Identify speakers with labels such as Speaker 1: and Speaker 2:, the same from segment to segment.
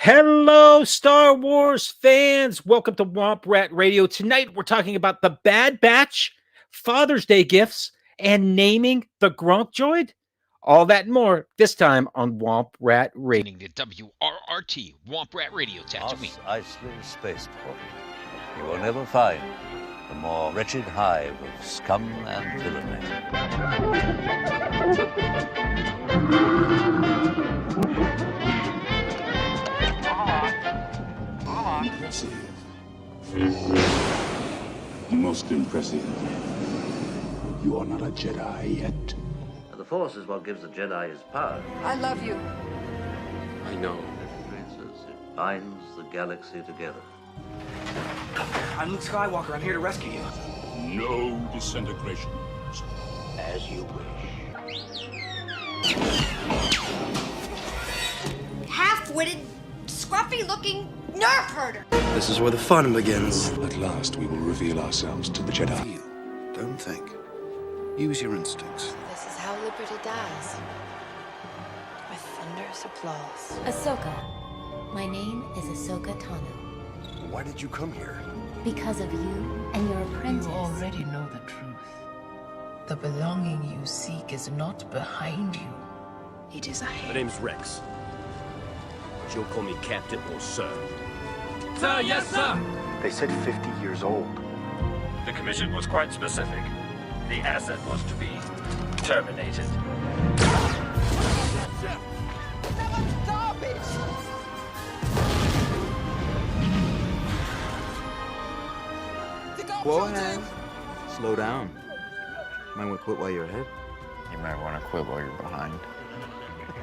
Speaker 1: Hello, Star Wars fans. Welcome to Womp Rat Radio. Tonight, we're talking about the Bad Batch, Father's Day gifts, and naming the GONK droid. All that and more this time on Womp Rat Radio.
Speaker 2: To WRRT, Womp Rat Radio, Tatooine.
Speaker 3: Iceland Spaceport. You will never find a more wretched hive of scum and villainy.
Speaker 4: Impressive. Most impressive. You are not a Jedi yet.
Speaker 3: The Force is what gives the Jedi his power.
Speaker 5: I love you.
Speaker 4: I know.
Speaker 3: It binds the galaxy together.
Speaker 5: I'm Luke Skywalker. I'm here to rescue you.
Speaker 4: No disintegration.
Speaker 3: As you wish.
Speaker 6: Half-witted, scruffy-looking nerf herder.
Speaker 7: This is where the fun begins.
Speaker 4: At last, we will reveal ourselves to the Jedi.
Speaker 7: Feel, don't think. Use your instincts.
Speaker 8: This is how liberty dies. With thunderous applause.
Speaker 9: Ahsoka. My name is Ahsoka Tano.
Speaker 7: Why did you come here?
Speaker 9: Because of you and your apprentice.
Speaker 10: You already know the truth. The belonging you seek is not behind you. It is ahead.
Speaker 11: My name's Rex. But you'll call me Captain or Sir.
Speaker 5: Sir, yes, sir.
Speaker 7: They said 50 years old.
Speaker 11: The commission was quite specific. The asset was to be terminated.
Speaker 7: Whoa, man. Slow down. Might want to quit while you're ahead.
Speaker 12: You might want to quit while you're behind.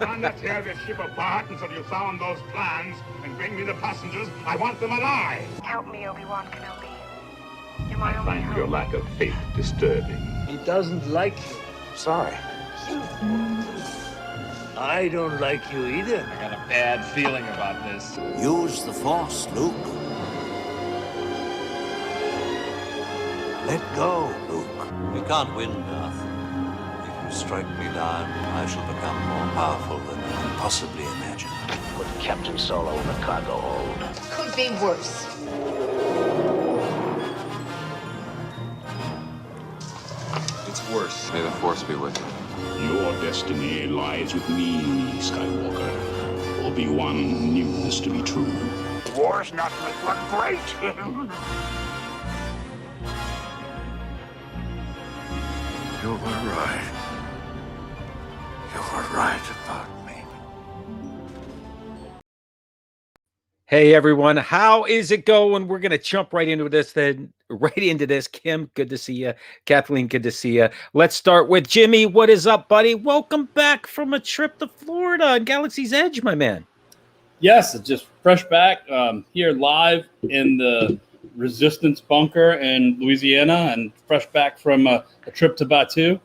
Speaker 4: Run the tear this ship apart until you found those plans and bring me the passengers. I want them alive.
Speaker 8: Help me, Obi-Wan Kenobi. You're
Speaker 4: I
Speaker 8: my only
Speaker 4: find
Speaker 8: hope.
Speaker 4: your lack of faith disturbing.
Speaker 3: He doesn't like you.
Speaker 7: Sorry.
Speaker 3: I don't like you either.
Speaker 11: I got a bad feeling about this.
Speaker 3: Use the Force, Luke. Let go, Luke. We can't win, Darth. If you strike me down, I shall become more powerful than you can possibly imagine. Put Captain Solo in the cargo hold.
Speaker 6: Could be worse.
Speaker 12: It's worse. May the Force be with you.
Speaker 4: Your destiny lies with me, Skywalker. Obi-Wan knew this to be true. War's not look great.
Speaker 7: You were right. You were right about me.
Speaker 1: Hey, everyone. How is it going? We're going to jump right into this then. Right into this. Kim, good to see you. Kathleen, good to see you. Let's start with Jimmy. What is up, buddy? Welcome back from a trip to Florida and Galaxy's Edge, my man.
Speaker 13: Yes, it's just fresh back here live in the Resistance bunker in Louisiana and fresh back from a trip to Batuu.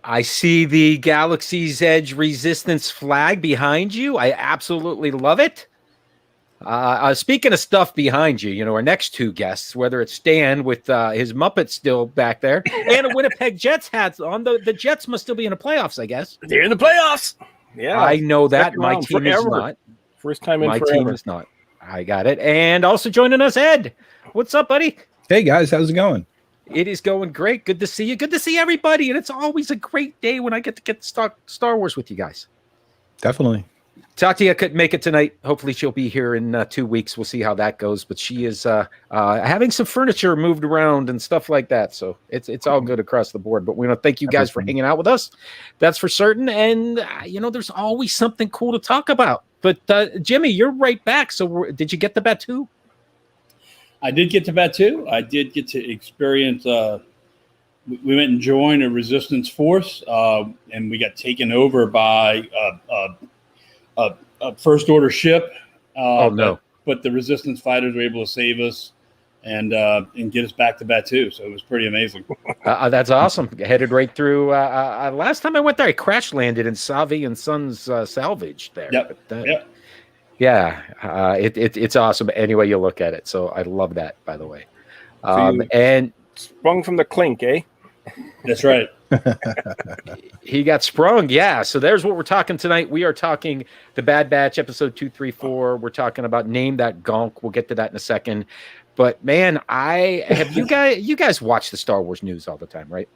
Speaker 1: I see the Galaxy's Edge Resistance flag behind you. I absolutely love it. Speaking of stuff behind you, you know, our next two guests, whether it's Stan with his Muppet still back there and a Winnipeg Jets hat on, the Jets must still be in the playoffs, I guess.
Speaker 11: They're in the playoffs. Yeah.
Speaker 1: I know that. My team is not.
Speaker 11: First time in
Speaker 1: My
Speaker 11: forever.
Speaker 1: team is not. I got it. And also joining us, Ed. What's up, buddy?
Speaker 12: Hey, guys. How's it going?
Speaker 1: It is going great. Good to see you. Good to see everybody. And it's always a great day when I get to Star Wars with you guys.
Speaker 12: Definitely.
Speaker 1: Tatia couldn't make it tonight. Hopefully she'll be here in 2 weeks. We'll see how that goes. But she is having some furniture moved around and stuff like that. So it's all good across the board. But we want to thank you guys for hanging out with us. That's for certain. And, there's always something cool to talk about. But, Jimmy, you're right back. So did you get the Batuu?
Speaker 13: I did get to Batuu. I did get to experience. We went and joined a Resistance force, and we got taken over by a First Order ship.
Speaker 1: No!
Speaker 13: But the Resistance fighters were able to save us and get us back to Batuu. So it was pretty amazing.
Speaker 1: That's awesome. Headed right through. Last time I went there, I crash landed in Savi and Sons Salvage there.
Speaker 13: Yep.
Speaker 1: But,
Speaker 13: yep.
Speaker 1: Yeah, it's awesome any way you look at it. So I love that, by the way. And
Speaker 11: sprung from the clink, eh?
Speaker 13: That's right.
Speaker 1: He got sprung. Yeah. So there's what we're talking tonight. We are talking The Bad Batch, episode 234. We're talking about Name That GONK. We'll get to that in a second. But man, you guys watch the Star Wars news all the time, right?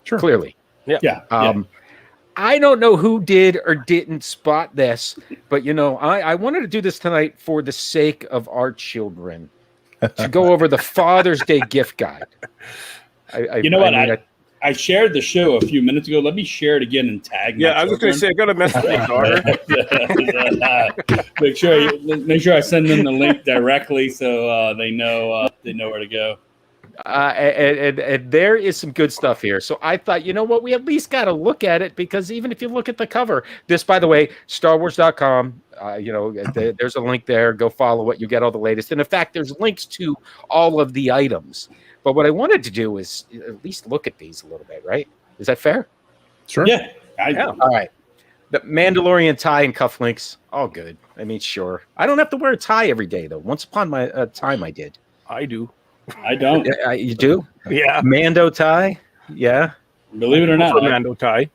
Speaker 14: Sure.
Speaker 1: Clearly.
Speaker 14: Yeah.
Speaker 1: I don't know who did or didn't spot this, but I wanted to do this tonight for the sake of our children to go over the Father's Day gift guide.
Speaker 13: I shared the show a few minutes ago. Let me share it again and tag.
Speaker 14: Yeah, I was just going to say, I got a message with my daughter.
Speaker 13: Make sure I send them the link directly so they know where to go.
Speaker 1: And there is some good stuff here. So I thought, you know what, we at least got to look at it, because even if you look at the cover, this, by the way, StarWars.com, there's a link there. Go follow it. You get all the latest. And in fact, there's links to all of the items. But what I wanted to do is at least look at these a little bit, right? Is that fair?
Speaker 14: Sure.
Speaker 13: Yeah.
Speaker 1: All right. The Mandalorian tie and cufflinks, all good. I mean, sure. I don't have to wear a tie every day, though. Once upon my time, I did.
Speaker 14: I do.
Speaker 13: I don't.
Speaker 1: You do?
Speaker 14: Yeah.
Speaker 1: Mando tie? Yeah.
Speaker 13: Believe it or not.
Speaker 14: Mando tie.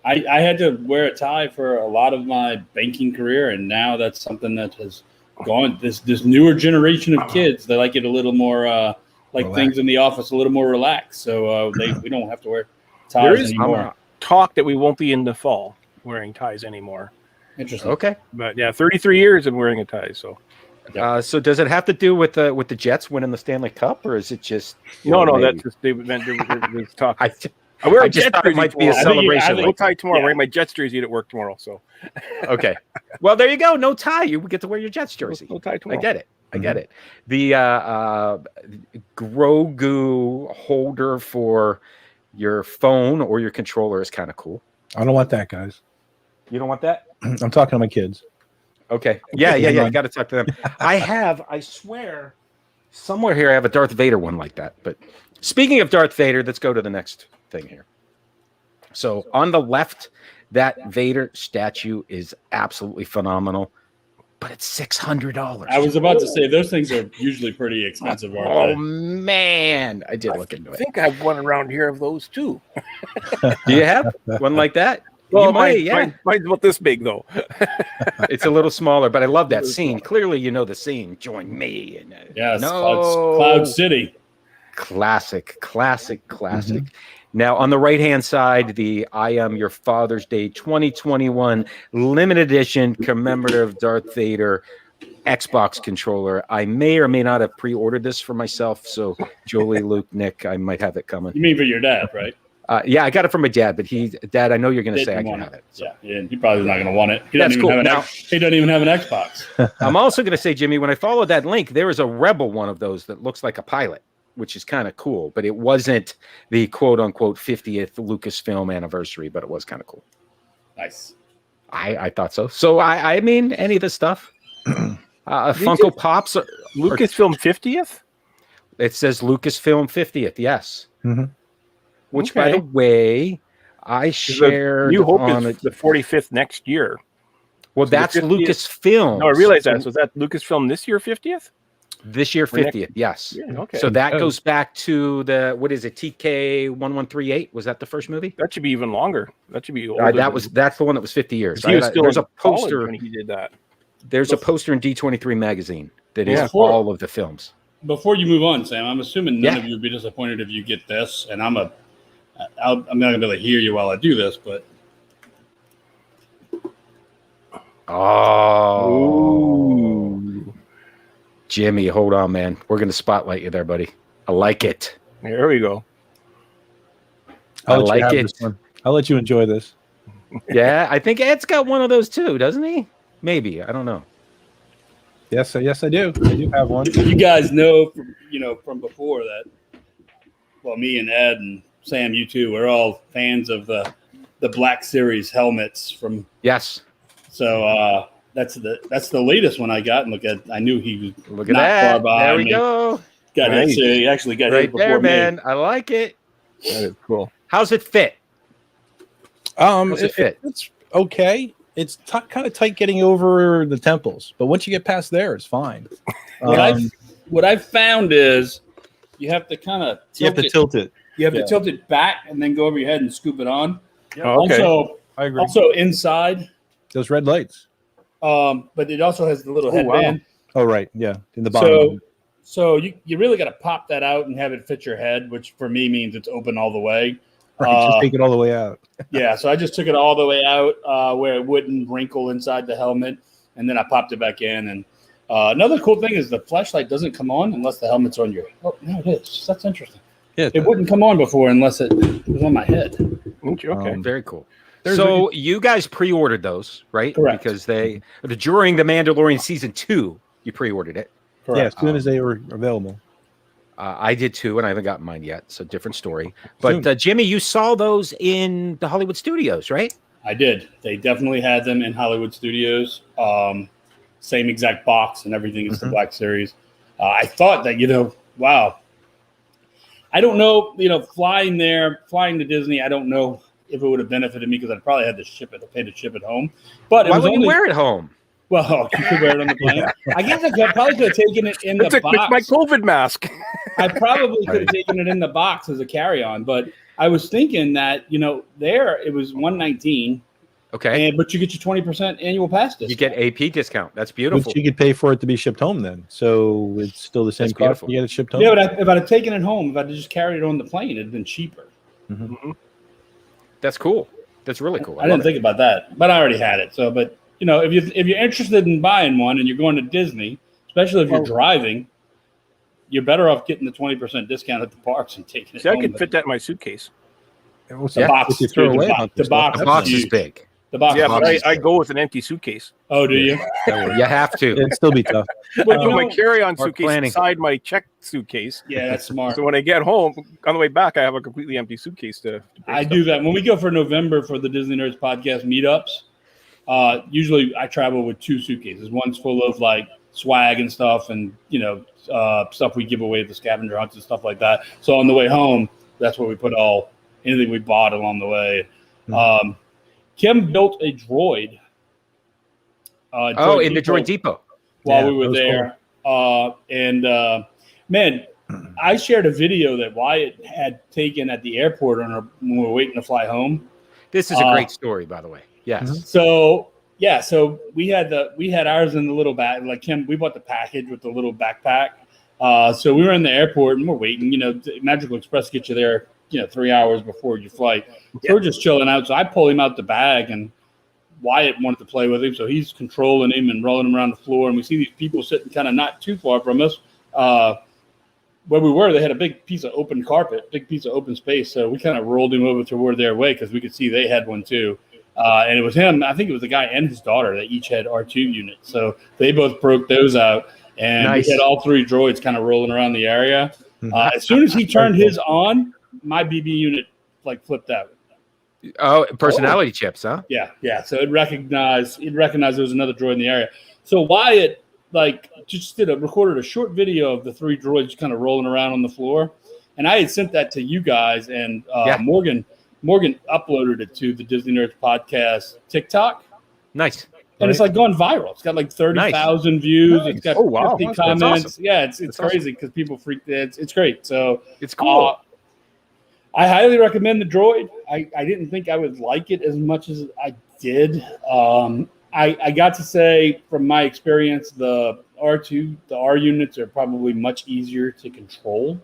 Speaker 13: I had to wear a tie for a lot of my banking career, and now that's something that has gone. This newer generation of kids, they like it a little more relaxed. Things in the office a little more relaxed. So we don't have to wear ties
Speaker 14: there is
Speaker 13: anymore.
Speaker 14: Talk that we won't be in the fall wearing ties anymore.
Speaker 13: Interesting.
Speaker 1: Okay.
Speaker 14: But yeah, 33 years of wearing a tie. So.
Speaker 1: So does it have to do with the Jets winning the Stanley Cup, or is it just
Speaker 14: no? That's just they talk. I wear a Jets jersey. It might be a celebration. No tie tomorrow. I'm wearing my Jets jersey at work tomorrow. So
Speaker 1: okay. Well, there you go. No tie. You get to wear your Jets jersey.
Speaker 14: No tie tomorrow.
Speaker 1: I get it. I get it. The Grogu holder for your phone or your controller is kind of cool.
Speaker 15: I don't want that, guys.
Speaker 1: You don't want that?
Speaker 15: I'm talking to my kids.
Speaker 1: Okay. Yeah. You got to talk to them. I swear, somewhere here I have a Darth Vader one like that. But speaking of Darth Vader, let's go to the next thing here. So on the left, that Vader statue is absolutely phenomenal, but it's $600.
Speaker 13: I was about to say, those things are usually pretty expensive.
Speaker 1: Oh, man. I did look into it.
Speaker 14: I think I have one around here of those, too.
Speaker 1: Do you have one like that?
Speaker 14: Well, mine's about this big, though.
Speaker 1: It's a little smaller, but I love that scene. Clearly, you know the scene. Join me. And,
Speaker 13: yes, Cloud City.
Speaker 1: Classic. Mm-hmm. Now, on the right-hand side, the I Am Your Father's Day 2021 limited edition commemorative Darth Vader Xbox controller. I may or may not have pre-ordered this for myself, so Jolie, Luke, Nick, I might have it coming.
Speaker 13: You mean for your dad, right?
Speaker 1: Yeah, I got it from my dad, but Dad, I know you're going to say I can have it.
Speaker 13: So. Yeah, he probably not going to want it. He
Speaker 1: That's
Speaker 13: doesn't
Speaker 1: cool.
Speaker 13: even he doesn't even have an Xbox.
Speaker 1: I'm also going to say, Jimmy, when I follow that link, there is a Rebel one of those that looks like a pilot, which is kind of cool, but it wasn't the quote-unquote 50th Lucasfilm anniversary, but it was kind of cool.
Speaker 13: Nice.
Speaker 1: I thought so. So, I mean, any of this stuff? Funko Pops.
Speaker 14: Lucasfilm 50th?
Speaker 1: It says Lucasfilm 50th, yes.
Speaker 15: Mm-hmm.
Speaker 1: Which, by the way, I shared.
Speaker 14: New Hope is the 45th next year.
Speaker 1: Well, so that's Lucasfilm.
Speaker 14: No, I realize that. So is that Lucasfilm this year 50th?
Speaker 1: This year 50th, yes.
Speaker 14: Yeah, okay.
Speaker 1: So that goes back to the TK 1138. Was that the first movie?
Speaker 14: That should be even longer. That should be older.
Speaker 1: That's the one that was 50 years.
Speaker 14: He was still
Speaker 1: there's a poster
Speaker 14: when he did that.
Speaker 1: There's a poster in D23 magazine that is all of the films.
Speaker 13: Before you move on, Sam, I'm assuming none of you would be disappointed if you get this, and I'm not going to be able to hear you while I do this, but.
Speaker 1: Oh. Jimmy, hold on, man. We're going to spotlight you there, buddy. I like it.
Speaker 14: There we go.
Speaker 1: I like it.
Speaker 15: I'll let you enjoy this.
Speaker 1: Yeah, I think Ed's got one of those too, doesn't he? Maybe. I don't know.
Speaker 15: Yes, I do. I do have one.
Speaker 13: You guys know, from before that, well, me and Ed and Sam, you too, we're all fans of the Black Series helmets from.
Speaker 1: Yes.
Speaker 13: So that's the latest one I got. And I knew he was
Speaker 1: not far behind. There we go.
Speaker 13: Got it. So he actually got
Speaker 1: right
Speaker 13: hit before
Speaker 1: there, man.
Speaker 13: me.
Speaker 1: I like it.
Speaker 14: That is cool.
Speaker 1: How's it fit?
Speaker 15: It's okay. It's kind of tight getting over the temples, but once you get past there, it's fine.
Speaker 13: What I've found is you have to kind of
Speaker 15: tilt it.
Speaker 13: You have to tilt it back and then go over your head and scoop it on.
Speaker 14: Oh, okay.
Speaker 13: Also,
Speaker 15: I agree.
Speaker 13: Also inside,
Speaker 15: Those red lights.
Speaker 13: but it also has the little headband.
Speaker 15: Oh, right. Yeah. In the bottom.
Speaker 13: So you really got to pop that out and have it fit your head, which for me means it's open all the way.
Speaker 15: Right, just take it all the way out.
Speaker 13: Yeah, so I just took it all the way out where it wouldn't wrinkle inside the helmet, and then I popped it back in. And another cool thing is the flashlight doesn't come on unless the helmet's on your. Oh, no, it is. That's interesting.
Speaker 15: Yeah,
Speaker 13: it wouldn't come on before unless it was on my head.
Speaker 14: Okay,
Speaker 1: very cool. So you guys pre-ordered those, right?
Speaker 13: Correct.
Speaker 1: Because during the Mandalorian season 2, you pre-ordered it.
Speaker 15: Correct. Yeah, as soon as they were available.
Speaker 1: I did too, and I haven't gotten mine yet. So different story. But Jimmy, you saw those in the Hollywood studios, right?
Speaker 13: I did. They definitely had them in Hollywood studios. Same exact box and everything as the Black Series. I thought that, wow. I don't know, flying to Disney, I don't know if it would have benefited me because I'd probably had to pay to ship it home. But
Speaker 1: why would you wear it home?
Speaker 13: Well, you could wear it on the plane. I guess I probably could have taken it in the box.
Speaker 14: It's my COVID mask.
Speaker 13: I probably could have taken it in the box as a carry-on, but I was thinking that, there it was $119.
Speaker 1: Okay.
Speaker 13: But you get your 20% annual pass discount.
Speaker 1: You get AP discount. That's beautiful.
Speaker 15: But you could pay for it to be shipped home then. So it's still the same cost. You get it shipped home.
Speaker 13: Yeah, but if I'd have taken it home, if I'd just carried it on the plane, it'd been cheaper.
Speaker 1: Mm-hmm. That's cool. That's really cool.
Speaker 13: I didn't think about that, but I already had it. So, but if you're interested in buying one and you're going to Disney, especially if you're driving, you're better off getting the 20% discount at the parks and taking it home.
Speaker 14: I could fit that in my suitcase.
Speaker 13: The box, the box
Speaker 1: is big.
Speaker 13: The box.
Speaker 14: Yeah, but I go with an empty suitcase.
Speaker 13: Oh, do you?
Speaker 1: You have to.
Speaker 15: It'd still be tough.
Speaker 14: Well, my carry-on suitcase inside my check suitcase.
Speaker 13: Yeah, that's smart.
Speaker 14: So when I get home, on the way back, I have a completely empty suitcase to
Speaker 13: I do that. When we go for November for the Disney Nerds podcast meetups, usually I travel with 2 suitcases. One's full of like swag and stuff and, stuff we give away at the scavenger hunts and stuff like that. So on the way home, that's where we put anything we bought along the way. Mm-hmm. Kim built a droid.
Speaker 1: In the Droid Depot.
Speaker 13: While we were there. Cool. Man, I shared a video that Wyatt had taken at the airport when we were waiting to fly home.
Speaker 1: This is a great story, by the way. Yes.
Speaker 13: Mm-hmm. So we had ours in the little bag. Like Kim, we bought the package with the little backpack. So we were in the airport and we're waiting. Magical Express gets you there 3 hours before your flight. So we're just chilling out. So I pull him out the bag and Wyatt wanted to play with him. So he's controlling him and rolling him around the floor. And we see these people sitting kind of not too far from us. Where we were, they had a big piece of open carpet, big piece of open space. So we kind of rolled him over toward their way because we could see they had one too. And it was him. I think it was the guy and his daughter that each had R2 units. So they both broke those out. And we had all 3 droids kind of rolling around the area. As soon as he turned his on, my BB unit flipped out.
Speaker 1: Oh, personality chips, huh?
Speaker 13: Yeah. So it recognized there was another droid in the area. So Wyatt just recorded a short video of the 3 droids kind of rolling around on the floor, and I had sent that to you guys, and Morgan uploaded it to the Disney Nerds podcast TikTok.
Speaker 1: Nice.
Speaker 13: And it's going viral. It's got 30,000 views. Nice. It's got 50 comments.
Speaker 1: Awesome.
Speaker 13: Yeah, it's crazy because people freak. It's great. So
Speaker 1: it's cool.
Speaker 13: I highly recommend the droid. I didn't think I would like it as much as I did. I got to say, from my experience, the R units are probably much easier to control.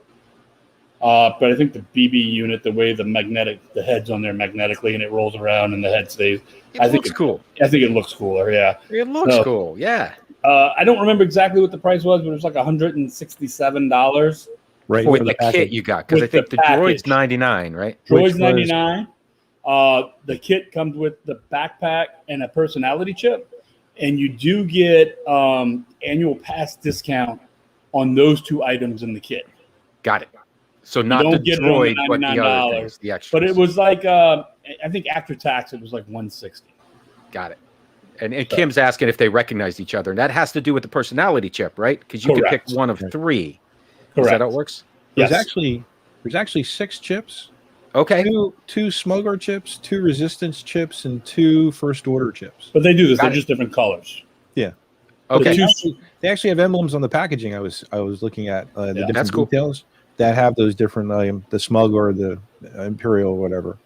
Speaker 13: But I think the BB unit, the way the head's on there magnetically and it rolls around and the head stays. I think it's
Speaker 1: cool.
Speaker 13: I think it looks cooler. Yeah,
Speaker 1: it looks cool. Yeah.
Speaker 13: I don't remember exactly what the price was, but it was $167.
Speaker 1: Right. With the kit you got, because I think the droid's $99, right?
Speaker 13: Droid's $99. The kit comes with the backpack and a personality chip, and you do get annual pass discount on those 2 items in the kit.
Speaker 1: Got it. So not the droid, but the other things, the extras.
Speaker 13: But it was I think after tax, it was $160.
Speaker 1: Got it. And Kim's asking if they recognized each other, and that has to do with the personality chip, right? Because you can pick one of 3. Correct. Is that how it works?
Speaker 15: Yes. There's actually 6 chips.
Speaker 1: Okay.
Speaker 15: 2 smuggler chips, 2 resistance chips, and 2 first order chips.
Speaker 13: But they do this. They're just different colors.
Speaker 15: Yeah.
Speaker 1: Okay.
Speaker 15: They actually have emblems on the packaging. I was looking at the different details. that have those different, the Smug or the Imperial or whatever.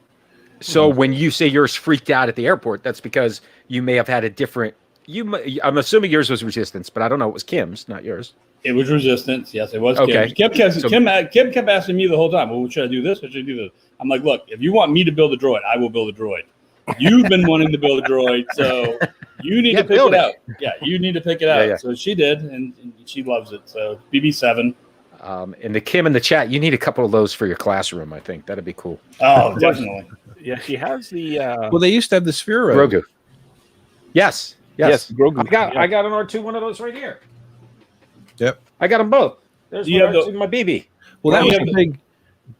Speaker 1: So when you say yours freaked out at the airport, that's because you may have had a different. I'm assuming yours was Resistance, but I don't know. It was Kim's, not yours.
Speaker 13: It was Resistance. Yes, it was
Speaker 1: okay.
Speaker 13: Kim's. Kim kept asking me the whole time, well, should I do this or should I do this? I'm like, look, if you want me to build a droid, I will build a droid. You've been wanting to build a droid, so you need to pick it out. Yeah, you need to pick it out. Yeah. So she did, and she loves it. So BB7.
Speaker 1: And the Kim in the chat, you need a couple of those for your classroom, I think. That'd be cool.
Speaker 13: Oh, definitely.
Speaker 14: Yeah, she has the...
Speaker 15: Well, they used to have the Sphero.
Speaker 1: Grogu. Yes,
Speaker 14: Grogu.
Speaker 1: I got an R2 one of those right here.
Speaker 15: Yep.
Speaker 1: I got them both. There's my BB.
Speaker 15: Well,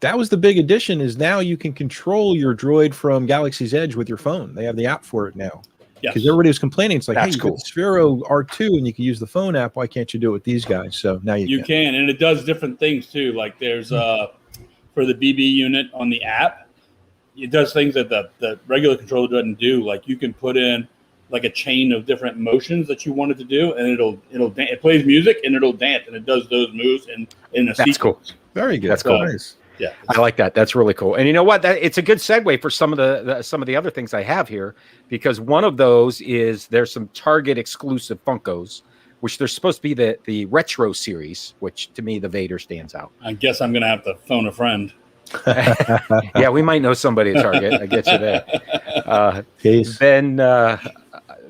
Speaker 15: that was the big addition is now you can control your droid from Galaxy's Edge with your phone. They have the app for it now. Because everybody was complaining. It's like, hey, you got the Sphero R2 and you can use the phone app. Why can't you do it with these guys? So now you
Speaker 13: can. And it does different things too. Like there's for the BB unit on the app, it does things that the regular controller doesn't do. Like you can put in like a chain of different motions that you want it to do, and it plays music and it'll dance and it does those moves in a sequence.
Speaker 1: That's cool.
Speaker 15: Very good.
Speaker 1: That's cool.
Speaker 15: Nice.
Speaker 13: Yeah,
Speaker 1: I like that. That's really cool. And you know what? It's a good segue for some of the other things I have here, because one of those is there's some Target exclusive Funkos, which they're supposed to be the retro series, which to me the Vader stands out.
Speaker 13: I guess I'm gonna have to phone a friend.
Speaker 1: Yeah, we might know somebody at Target. I get you there. Then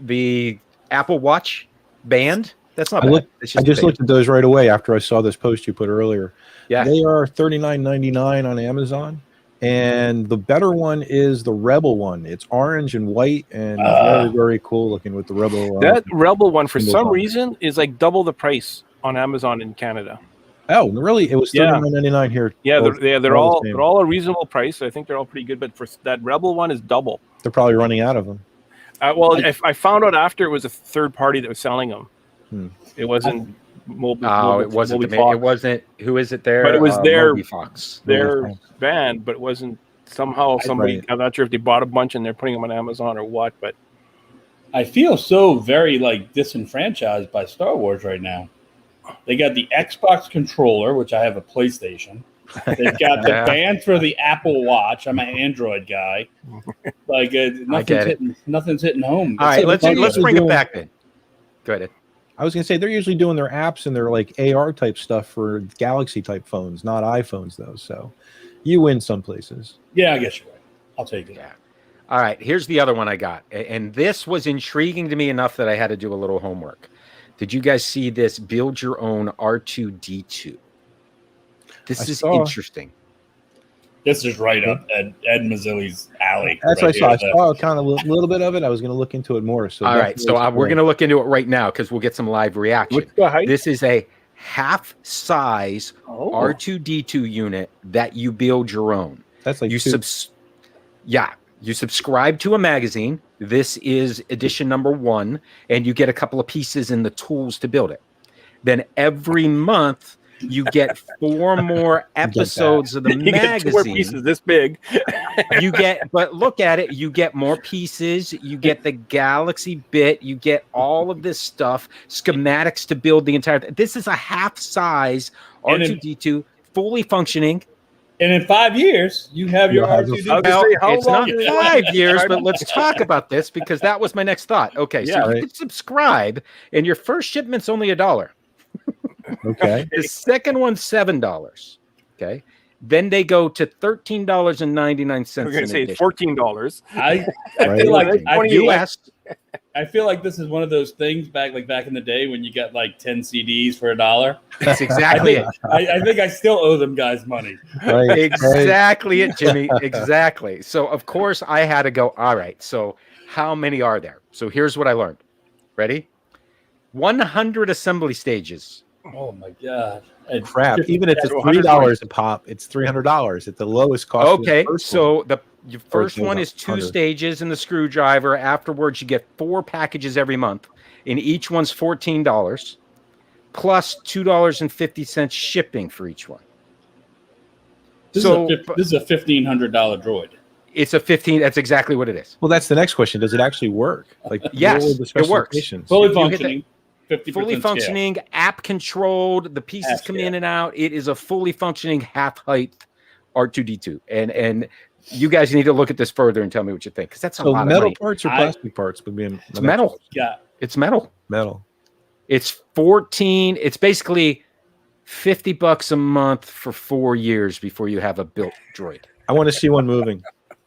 Speaker 1: the Apple Watch band. That's not bad.
Speaker 15: I just looked at those right away after I saw this post you put earlier.
Speaker 1: Yeah,
Speaker 15: they are $39.99 on Amazon, and the better one is the Rebel one. It's orange and white and very, very cool looking with the Rebel.
Speaker 14: That Rebel one, for some reason, is like double the price on Amazon in Canada.
Speaker 15: Oh, really? It was $39.99 here.
Speaker 14: Yeah, they're all a reasonable price. I think they're all pretty good, but for that Rebel one is double.
Speaker 15: They're probably running out of them.
Speaker 14: I found out after it was a third party that was selling them. It wasn't.
Speaker 1: It wasn't. It wasn't. Who is it there?
Speaker 14: But it was their
Speaker 1: band.
Speaker 14: But it wasn't somehow somebody. Right. I'm not sure if they bought a bunch and they're putting them on Amazon or what. But
Speaker 13: I feel so very disenfranchised by Star Wars right now. They got the Xbox controller, which I have a PlayStation. They've got the band for the Apple Watch. I'm an Android guy. Nothing's hitting home.
Speaker 1: All right, let's bring it back then. Go ahead.
Speaker 15: I was going to say they're usually doing their apps and their AR type stuff for Galaxy type phones, not iPhones though. So you win some places.
Speaker 13: Yeah, I guess you're right. I'll take it.
Speaker 1: Yeah. All right. Here's the other one I got. And this was intriguing to me enough that I had to do a little homework. Did you guys see this build your own R2-D2? This is interesting.
Speaker 13: This is right up Ed Mazzilli's alley.
Speaker 15: That's what I saw. I saw kind of a little bit of it. I was going to look into it more. So
Speaker 1: all right. So we're going to look into it right now because we'll get some live reaction. This is a half-size R2-D2 unit that you build your own.
Speaker 15: That's like
Speaker 1: you subscribe to a magazine. This is edition number 1, and you get a couple of pieces and the tools to build it. Then every month, you get 4 more episodes of the magazine.
Speaker 14: Get 2 more pieces this big.
Speaker 1: But look at it. You get more pieces. You get the Galaxy bit. You get all of this stuff, schematics to build the entire. This is a half-size R2-D2, fully functioning.
Speaker 13: And in 5 years, you have your R2-D2.
Speaker 1: Well, it's not 5 years, but let's talk about this because that was my next thought. Okay, so you can subscribe, and your first shipment's only $1.
Speaker 15: Okay.
Speaker 1: The second one's $7. Okay. Then they go to $13.99.
Speaker 14: We're going to say $14.
Speaker 13: I feel like I feel like this is one of those things back in the day when you got 10 CDs for $1.
Speaker 1: That's exactly it.
Speaker 13: I think I still owe them guys money.
Speaker 15: Right.
Speaker 1: Exactly it, Jimmy. Exactly. So of course I had to go. All right. So how many are there? So here's what I learned. Ready? 100 assembly stages.
Speaker 13: Oh my God!
Speaker 15: Crap! Even if it's $3 a pop, it's $300 at the lowest cost.
Speaker 1: Okay, so the first one is 2 stages and the screwdriver. Afterwards, you get 4 packages every month, and each one's $14 plus $2.50 shipping for each one.
Speaker 13: This is a $1,500 droid.
Speaker 1: It's a 15. That's exactly what it is.
Speaker 15: Well, that's the next question. Does it actually work?
Speaker 1: Yes, it works.
Speaker 13: Fully functioning.
Speaker 1: fully functioning, app controlled. The pieces come in and out. It is a fully functioning half height R2D2, and you guys need to look at this further and tell me what you think, because that's a lot of money.
Speaker 15: Metal parts or plastic parts?
Speaker 1: It's metal.
Speaker 13: Yeah,
Speaker 1: it's metal.
Speaker 15: Metal.
Speaker 1: It's 14. It's basically $50 a month for 4 years before you have a built droid.
Speaker 15: I want to see one moving.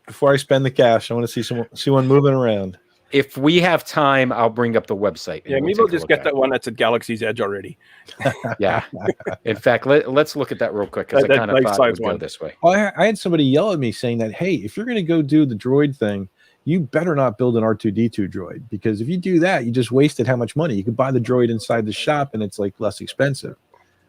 Speaker 15: Before I spend the cash, I want to see one moving around.
Speaker 1: If we have time, I'll bring up the website.
Speaker 14: Yeah, maybe we'll just get that one that's at Galaxy's Edge already.
Speaker 1: Yeah. In fact, let's look at that real quick, because I kind of thought it would go this way.
Speaker 15: Well, I had somebody yell at me saying that, hey, if you're going to go do the droid thing, you better not build an R2D2 droid, because if you do that, you just wasted how much money. You could buy the droid inside the shop, and it's like less expensive.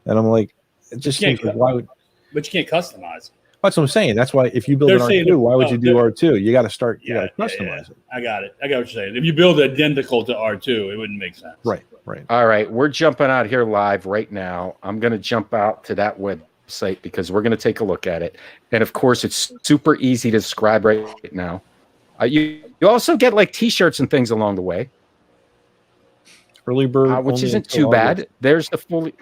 Speaker 15: And I'm like, it just seems like, why would?
Speaker 13: But you can't customize.
Speaker 15: That's what I'm saying. That's why if you build an R2, why would you do R2? You got to start. You got to customize it.
Speaker 13: I got it. I got what you're saying. If you build identical to R2, it wouldn't make sense.
Speaker 15: Right.
Speaker 1: All right, we're jumping out here live right now. I'm going to jump out to that website because we're going to take a look at it. And of course, it's super easy to subscribe right now. You also get like T-shirts and things along the way.
Speaker 15: Early bird,
Speaker 1: which isn't too bad. There's the fully.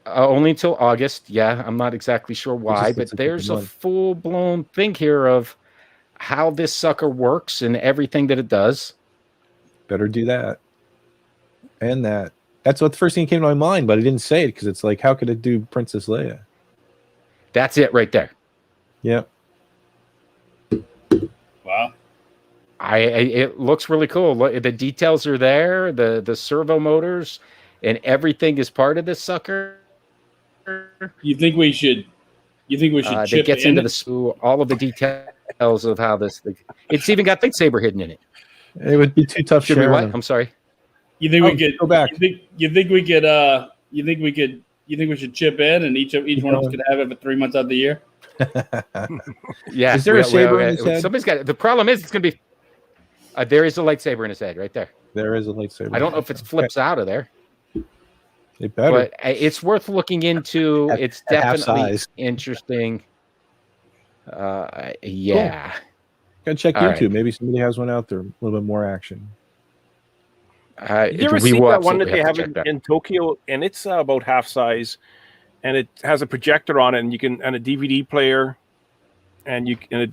Speaker 1: Only until August. Yeah, I'm not exactly sure why, but there's a full-blown thing here of how this sucker works and everything that it does.
Speaker 15: Better do that. And that. That's what the first thing that came to my mind, but I didn't say it because it's like, how could it do Princess Leia?
Speaker 1: That's it right there.
Speaker 15: Yep.
Speaker 13: Wow.
Speaker 1: It looks really cool. The details are there, the servo motors, and everything is part of this sucker.
Speaker 13: You think we should
Speaker 1: that
Speaker 13: chip
Speaker 1: gets
Speaker 13: in
Speaker 1: into all of the details of how this thing. It's even got lightsaber hidden in it.
Speaker 15: It would be too tough.
Speaker 1: Should we what? I'm sorry.
Speaker 13: You think we could
Speaker 15: go back?
Speaker 13: You think we should chip in, and each one of us could have it for 3 months out of the year?
Speaker 1: Yeah.
Speaker 15: Is there a saber in his head?
Speaker 1: Somebody's got it. The problem is it's going to be. There is a lightsaber in his head right there.
Speaker 15: There is a lightsaber.
Speaker 1: I don't know if it flips out of there.
Speaker 15: It better.
Speaker 1: But it's worth looking into. It's definitely interesting. Yeah.
Speaker 15: Cool. Gotta check YouTube. Maybe somebody has one out there. A little bit more action.
Speaker 14: Did you ever see that one that they have in Tokyo? And it's about half size, and it has a projector on it, and a DVD player, and it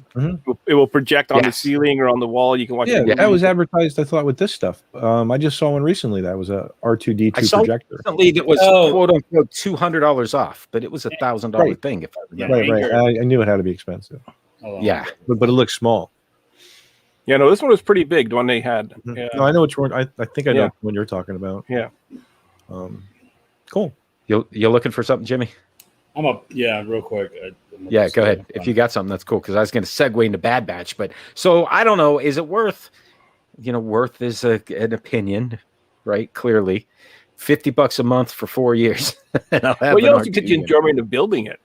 Speaker 14: will project on the ceiling or on the wall. You can watch.
Speaker 15: Yeah, that was advertised. I thought with this stuff. I just saw one recently that was a R2D2 projector.
Speaker 1: Recently, that was quote unquote $200 off, but it was $1,000 thing. If I remember.
Speaker 15: Right. I knew it had to be expensive.
Speaker 1: Yeah,
Speaker 15: but it looks small.
Speaker 14: Yeah, no, this one was pretty big. The one they had. Yeah.
Speaker 15: No, I know which one. I think I know what you're talking about.
Speaker 14: Yeah.
Speaker 15: Cool.
Speaker 1: You're looking for something, Jimmy?
Speaker 13: Real quick.
Speaker 1: Yeah, go ahead. If you got something, that's cool. Because I was going to segue into Bad Batch, but so I don't know. Is it worth? Worth is an opinion, right? Clearly, $50 a month for 4 years.
Speaker 14: Well, you also get the enjoyment of building it.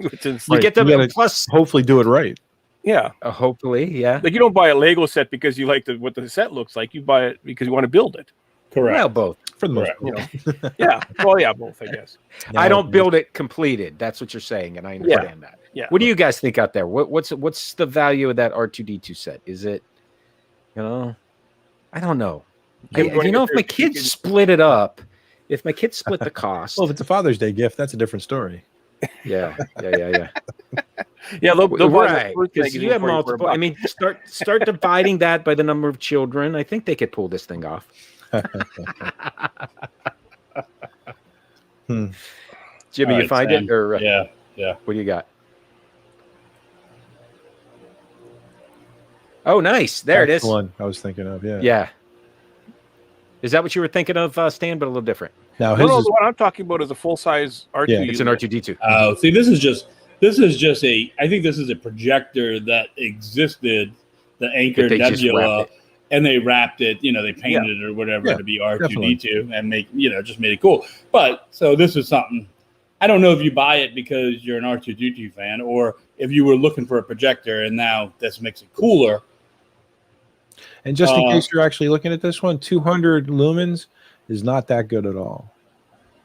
Speaker 14: Which is
Speaker 1: you get them plus.
Speaker 15: Hopefully, do it right.
Speaker 14: Yeah.
Speaker 1: Hopefully, yeah.
Speaker 14: Like you don't buy a Lego set because you like what the set looks like. You buy it because you want to build it.
Speaker 13: Correct.
Speaker 1: Well, both
Speaker 15: for the most part.
Speaker 14: Yeah. Well, yeah, both, I guess.
Speaker 1: I don't build it completed. That's what you're saying, and I understand that.
Speaker 14: Yeah.
Speaker 1: What do you guys think out there? What's the value of that R2D2 set? Is it, I don't know. If my kids split it up, if my kids split the cost.
Speaker 15: Well, if it's a Father's Day gift, that's a different story.
Speaker 1: Yeah.
Speaker 14: Yeah, they'll
Speaker 1: right. Because you have multiple. I mean, start dividing that by the number of children. I think they could pull this thing off. Jimmy, you find it? Or
Speaker 13: yeah.
Speaker 1: What do you got? Oh, nice. There it is.
Speaker 15: The one I was thinking of. Yeah.
Speaker 1: Yeah. Is that what you were thinking of, Stan? But a little different.
Speaker 14: No, the one I'm talking about is a full size R2.
Speaker 1: Yeah, it's an R2D2.
Speaker 13: Oh, see, this is just I think this is a projector that existed, the Anchor Nebula, and they wrapped it, they painted it or whatever to be R2D2 and just made it cool. But so this is something, I don't know if you buy it because you're an R2D2 fan or if you were looking for a projector and now this makes it cooler.
Speaker 15: And just in case you're actually looking at this one, 200 lumens is not that good at all.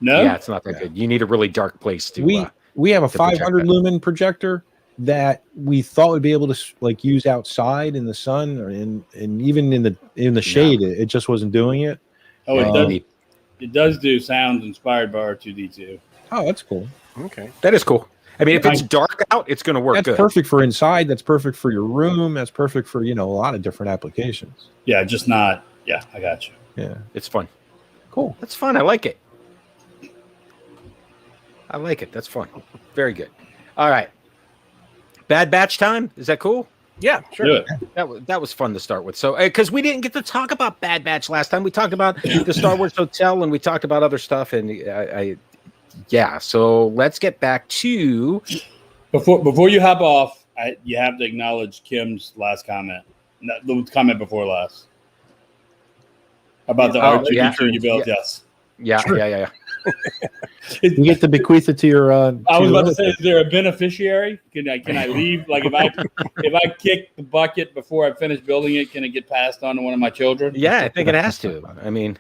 Speaker 13: No?
Speaker 1: Yeah, it's not that good. You need a really dark place to.
Speaker 15: We have a 500 lumen projector that we thought would be able to use outside in the sun or in even in the shade. It just wasn't doing it.
Speaker 13: Oh, it does do sounds inspired by R2-D2.
Speaker 15: Oh, that's cool.
Speaker 14: Okay.
Speaker 1: That is cool. I mean, if it's dark out, it's going to work
Speaker 15: That's
Speaker 1: good.
Speaker 15: perfect for inside. That's perfect for your room. That's perfect for, a lot of different applications.
Speaker 13: Yeah, just not. Yeah, I got you.
Speaker 15: Yeah.
Speaker 1: It's fun.
Speaker 15: Cool.
Speaker 1: That's fun. I like it. That's fun. Very good. All right. Bad Batch time. Is that cool?
Speaker 14: Yeah, sure.
Speaker 1: That was fun to start with. So, because we didn't get to talk about Bad Batch last time, we talked about the Star Wars Hotel and we talked about other stuff. And so let's get back to
Speaker 13: before you hop off. You have to acknowledge Kim's last comment, the comment before last about the R2-D2 you built. Yes.
Speaker 1: Yeah.
Speaker 13: Sure.
Speaker 1: Yeah.
Speaker 15: You get to bequeath it to your.
Speaker 13: I was about to say, is there a beneficiary? Can I leave? Like if I kick the bucket before I finish building it, can it get passed on to one of my children?
Speaker 1: Yeah, I think it has to. I mean,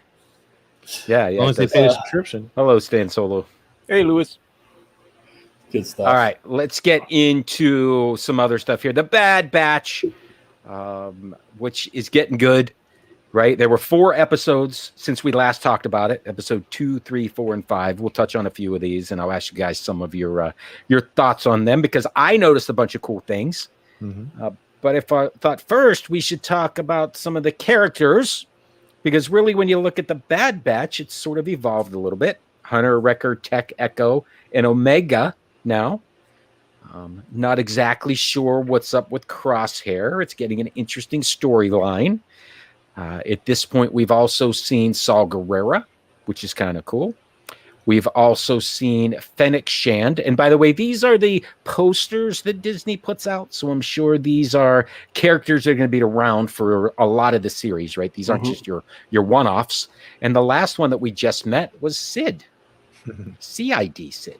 Speaker 1: yeah.
Speaker 15: As long as they pay a subscription.
Speaker 1: Hello, Stan Solo.
Speaker 14: Hey, Louis.
Speaker 13: Good stuff.
Speaker 1: All right, let's get into some other stuff here. The Bad Batch, which is getting good. Right, there were 4 episodes since we last talked about it. Episode 2, 3, 4, and 5. We'll touch on a few of these, and I'll ask you guys some of your thoughts on them because I noticed a bunch of cool things.
Speaker 15: Mm-hmm.
Speaker 1: But if I thought first we should talk about some of the characters, because really, when you look at the Bad Batch, it's sort of evolved a little bit. Hunter, Wrecker, Tech, Echo, and Omega now. Not exactly sure what's up with Crosshair. It's getting an interesting storyline. At this point, we've also seen Saul Guerrera, which is kind of cool. We've also seen Fennec Shand. And by the way, these are the posters that Disney puts out. So I'm sure these are characters that are going to be around for a lot of the series, right? These aren't just your one-offs. And the last one that we just met was Sid. CID Sid.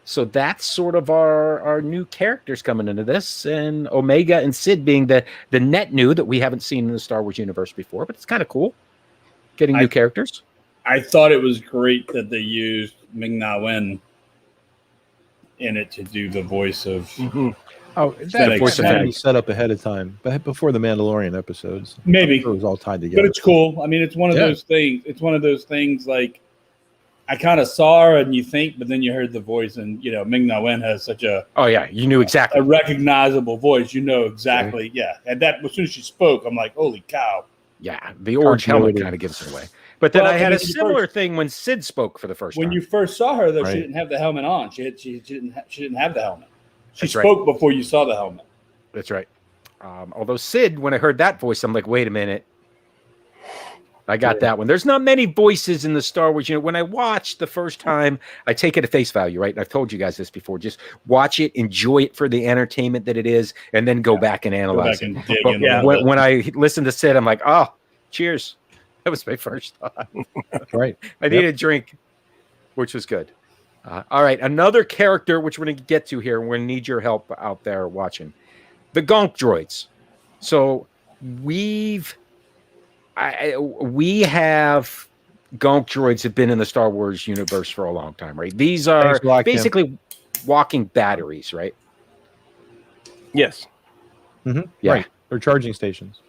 Speaker 1: So that's sort of our new characters coming into this, and Omega and Sid being the net new that we haven't seen in the Star Wars universe before, but it's kind of cool getting new characters.
Speaker 13: I thought it was great that they used Ming-Na Wen in it to do the voice of.
Speaker 15: Mm-hmm. Oh, that voice had to be set up ahead of time, but before the Mandalorian episodes,
Speaker 13: maybe
Speaker 15: it was all tied together.
Speaker 13: But it's cool. I mean, it's one of those things. It's one of those things like. I kind of saw her, and you think, but then you heard the voice, and Ming-Na Wen has such a
Speaker 1: you knew exactly
Speaker 13: a recognizable voice. You know exactly, And that as soon as she spoke, I'm like, holy cow!
Speaker 1: Yeah, the orange helmet kind of gives it away. But then I had a similar thing when Sid spoke for the first time.
Speaker 13: When you first saw her, though, she didn't have the helmet on. She didn't have the helmet. She spoke before you saw the helmet.
Speaker 1: That's right. Although Sid, when I heard that voice, I'm like, wait a minute. I got that one. There's not many voices in the Star Wars. When I watched the first time, I take it at face value, right? And I've told you guys this before. Just watch it, enjoy it for the entertainment that it is, and then go back and analyze it. But when I listen to Sid, I'm like, oh, cheers. That was my first thought.
Speaker 15: Right.
Speaker 1: I need a drink, which was good. All right. Another character, which we're going to get to here, and we're going to need your help out there watching. The GONK droids. So we have GONK droids have been in the Star Wars universe for a long time, right? These are basically walking batteries, right?
Speaker 14: Yes.
Speaker 15: Mm-hmm. Yeah. Right. They're charging stations.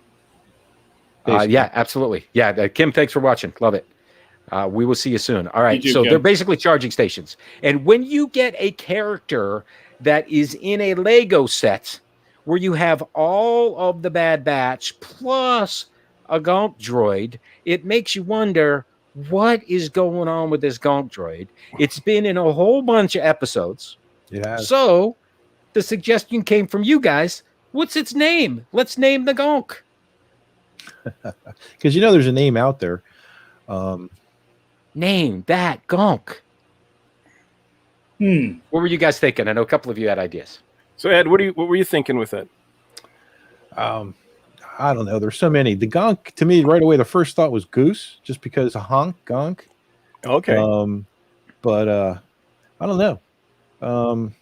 Speaker 1: Yeah, absolutely. Yeah, Kim, thanks for watching. Love it. We will see you soon. All right. So they're basically charging stations. And when you get a character that is in a Lego set where you have all of the Bad Batch plus a GONK droid, it makes you wonder what is going on with this GONK droid. It's been in a whole bunch of episodes.
Speaker 15: Yeah.
Speaker 1: So the suggestion came from you guys. What's its name? Let's name the GONK.
Speaker 15: Because there's a name out there.
Speaker 1: Name that GONK. What were you guys thinking? I know a couple of you had ideas.
Speaker 14: So Ed, what were you thinking with it?
Speaker 15: I don't know. There's so many. The GONK, to me, right away, the first thought was Goose, just because of honk, GONK.
Speaker 14: Okay.
Speaker 15: But I don't know.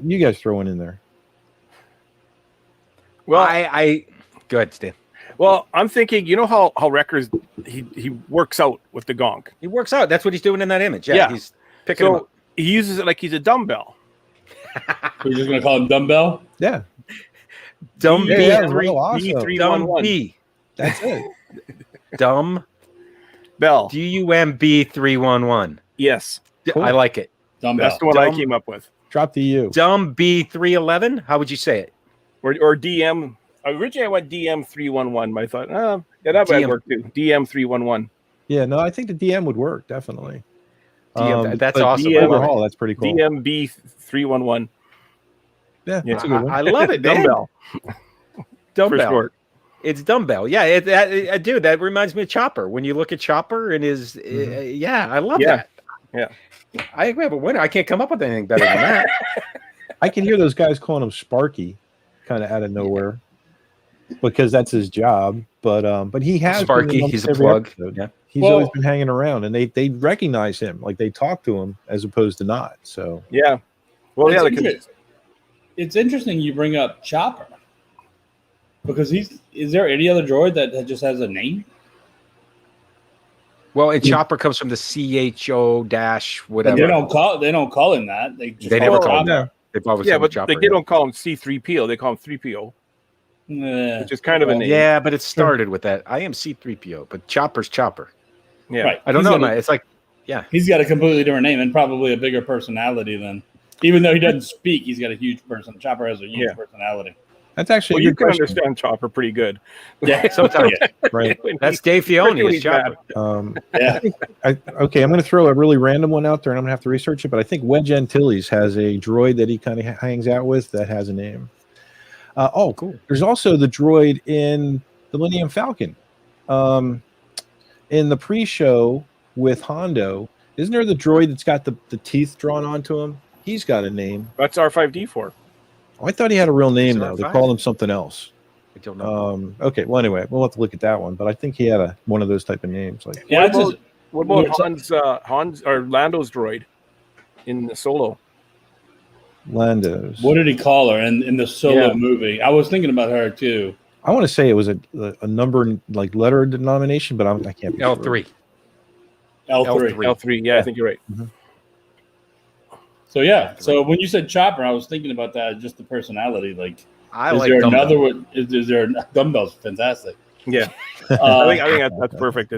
Speaker 15: You guys throw one in there.
Speaker 14: Well,
Speaker 1: I go ahead, Stan.
Speaker 14: Well, I'm thinking, how Wrecker's he works out with the GONK.
Speaker 1: He works out. That's what he's doing in that image. Yeah. He's picking him up.
Speaker 14: He uses it like he's a dumbbell.
Speaker 13: We're just gonna call him dumbbell.
Speaker 15: Yeah.
Speaker 1: Dumb
Speaker 15: B311.
Speaker 1: B.
Speaker 15: That's it.
Speaker 1: Dumb
Speaker 14: Bell.
Speaker 1: DUMB311.
Speaker 14: Yes.
Speaker 1: Cool. I like it.
Speaker 13: Dumbbell.
Speaker 14: That's the one I came up with.
Speaker 15: Drop the U.
Speaker 1: Dumb B311. How would you say it?
Speaker 14: Or DM. Originally, I went DM311, but I thought, yeah, that might work too. DM311.
Speaker 15: Yeah, no, I think the DM would work definitely.
Speaker 1: That's awesome.
Speaker 15: Overall, that's pretty cool.
Speaker 14: DMB311.
Speaker 15: Yeah, that's a good one.
Speaker 1: I love it, man.
Speaker 14: Dumbbell.
Speaker 1: Dumbbell.
Speaker 14: For short.
Speaker 1: It's Dumbbell. Yeah, dude, that reminds me of Chopper. When you look at Chopper and his, I love that.
Speaker 14: Yeah.
Speaker 1: I think we have a winner. I can't come up with anything better than that.
Speaker 15: I can hear those guys calling him Sparky, kind of out of nowhere, because that's his job. But he has
Speaker 1: Sparky. He's a plug.
Speaker 15: Episode. Yeah, he's always been hanging around, and they recognize him, like they talk to him as opposed to not. So
Speaker 14: yeah, well,
Speaker 13: it's interesting you bring up Chopper because is there any other droid that just has a name?
Speaker 1: Well, and Chopper comes from the CHO dash whatever.
Speaker 13: They don't call him that. They
Speaker 1: never call him that. They've always
Speaker 14: but
Speaker 1: Chopper,
Speaker 14: they don't call him C3PO. They call him 3PO. Which is kind of a name.
Speaker 1: Yeah, but it started with that. I am C3PO, but Chopper's Chopper.
Speaker 14: Yeah,
Speaker 13: right.
Speaker 1: I don't know. It's like,
Speaker 13: he's got a completely different name and probably a bigger personality than. Even though he doesn't speak, he's got a huge person. Chopper has a huge personality.
Speaker 15: That's actually
Speaker 14: you can understand Chopper pretty good.
Speaker 13: Yeah,
Speaker 1: sometimes.
Speaker 15: Right.
Speaker 1: That's Dave Filoni as Chopper.
Speaker 15: Okay, I'm going to throw a really random one out there, and I'm going to have to research it. But I think Wedge Antilles has a droid that he kind of hangs out with that has a name. Cool. There's also the droid in the Millennium Falcon. In the pre-show with Hondo, isn't there the droid that's got the teeth drawn onto him? He's got a name.
Speaker 14: That's R5D4.
Speaker 15: Oh, I thought he had a real name, though. They call him something else.
Speaker 1: I don't know.
Speaker 15: Okay, well, anyway, we'll have to look at that one. But I think he had one of those type of names. Like,
Speaker 14: what about Hans or Lando's droid in the Solo?
Speaker 15: Lando's.
Speaker 13: What did he call her in the Solo movie? I was thinking about her too.
Speaker 15: I want to say it was a number, like letter denomination, but I can't be
Speaker 1: L3.
Speaker 15: Sure.
Speaker 14: L3. Yeah, I think you're right.
Speaker 15: Mm-hmm.
Speaker 13: So so when you said Chopper, I was thinking about that, just the personality. Like,
Speaker 1: is there
Speaker 13: another one? Is there Dumbbell's fantastic?
Speaker 14: Yeah, I think that's perfect.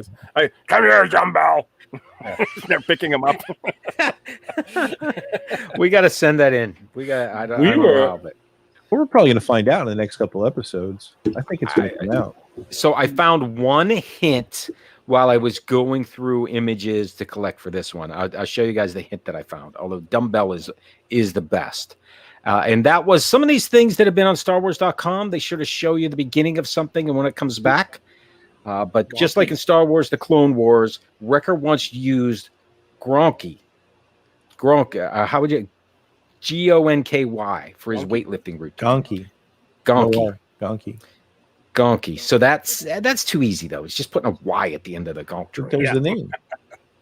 Speaker 14: Come here, Dumbbell. They're picking him up.
Speaker 1: We got to send that in. We got. I don't know how, but
Speaker 15: we're probably going to find out in the next couple episodes. I think it's going to come out.
Speaker 1: So I found one hint while I was going through images to collect for this one. I'll show you guys the hint that I found. Although Dumbbell is the best, and that was some of these things that have been on StarWars.com. They sort of show you the beginning of something, and when it comes back. But just like in Star Wars, the Clone Wars, Wrecker once used GONK. How would you GONKY for his weightlifting routine? GONK. So that's too easy though. It's just putting a Y at the end of the GONK droid.
Speaker 15: There's the name.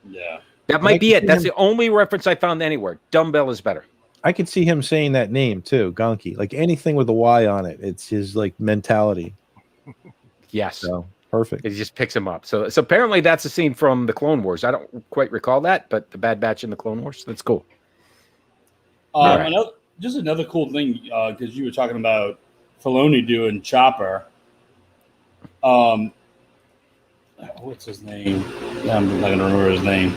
Speaker 13: Yeah,
Speaker 1: that might be it. That's the only reference I found anywhere. Dumbbell is better.
Speaker 15: I could see him saying that name too, GONK. Like anything with a Y on it, it's his like mentality.
Speaker 1: Yes.
Speaker 15: So. Perfect.
Speaker 1: It just picks him up. So apparently that's a scene from the Clone Wars. I don't quite recall that, but the Bad Batch in the Clone Wars. That's cool.
Speaker 13: Right. Just another cool thing, because you were talking about Filoni doing Chopper. What's his name? I'm not gonna remember his name.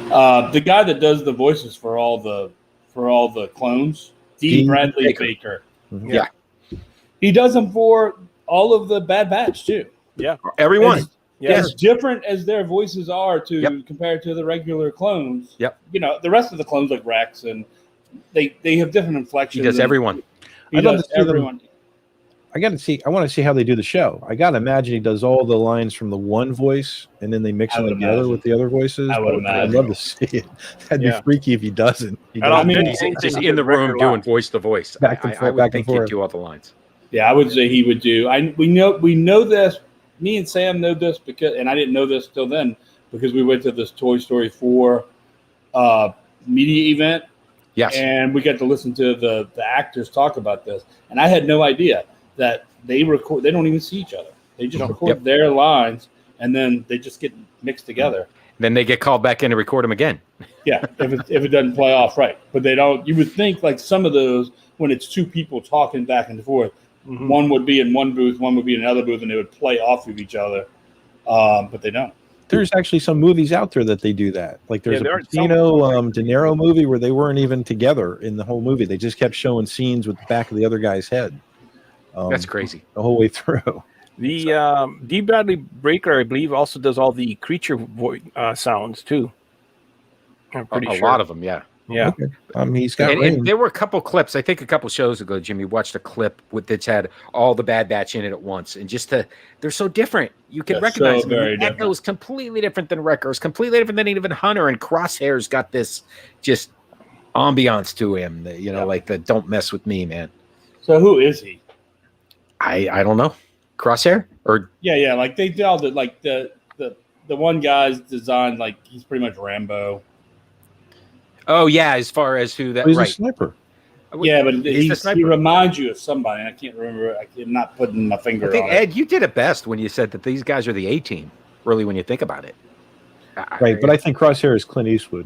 Speaker 13: The guy that does the voices for all the clones, Dean Bradley Baker.
Speaker 15: Mm-hmm.
Speaker 1: Yeah,
Speaker 13: he does them for all of the Bad Batch too.
Speaker 14: Yeah,
Speaker 1: everyone.
Speaker 13: As different as their voices are compared to the regular clones.
Speaker 1: Yep.
Speaker 13: The rest of the clones like Rex and they have different inflections.
Speaker 1: He does everyone.
Speaker 13: He does everyone.
Speaker 15: I want to see how they do the show. I got to imagine he does all the lines from the one voice and then they mix them together with the other voices.
Speaker 13: I would imagine.
Speaker 15: I'd love to see it. That'd be freaky if he doesn't.
Speaker 1: He's just in the room doing voice to voice. I would think he'd do all the lines.
Speaker 13: Yeah, I would say he would do. We know this. Me and Sam know this and I didn't know this till then because we went to this Toy Story 4 media event.
Speaker 1: Yes.
Speaker 13: And we got to listen to the actors talk about this. And I had no idea that they record. They don't even see each other. They just record their lines and then they just get mixed together.
Speaker 1: Then they get called back in to record them again.
Speaker 13: Yeah, if it doesn't play off right. But they don't. You would think like some of those, when it's two people talking back and forth, one would be in one booth, one would be in another booth, and they would play off of each other. but they don't.
Speaker 15: There's actually some movies out there that they do that. Like there's a Pacino, De Niro movie where they weren't even together in the whole movie. They just kept showing scenes with the back of the other guy's head.
Speaker 1: That's crazy.
Speaker 15: The whole way through.
Speaker 14: The D. Bradley Baker, I believe, also does all the creature sounds too. I'm pretty sure.
Speaker 1: A lot of them, yeah.
Speaker 14: Yeah.
Speaker 15: Okay. He's got
Speaker 1: and there were a couple clips. I think a couple shows ago, Jimmy watched a clip that's had all the Bad Batch in it at once, and they're so different. You can recognize them. Echo's completely different than Wrecker's, completely different than even Hunter, and Crosshair's got this just ambiance to him. That, like the "Don't mess with me, man."
Speaker 13: So who is he?
Speaker 1: I don't know. Crosshair or
Speaker 13: yeah. Like they did all the one guy's designed like he's pretty much Rambo.
Speaker 1: Oh yeah, as far as who that
Speaker 15: he's a sniper.
Speaker 13: Yeah, but he reminds you of somebody. I can't remember. I'm not putting my finger on it.
Speaker 1: Ed, you did it best when you said that these guys are the A-team, really, when you think about it.
Speaker 15: Right, but I think Crosshair is Clint Eastwood.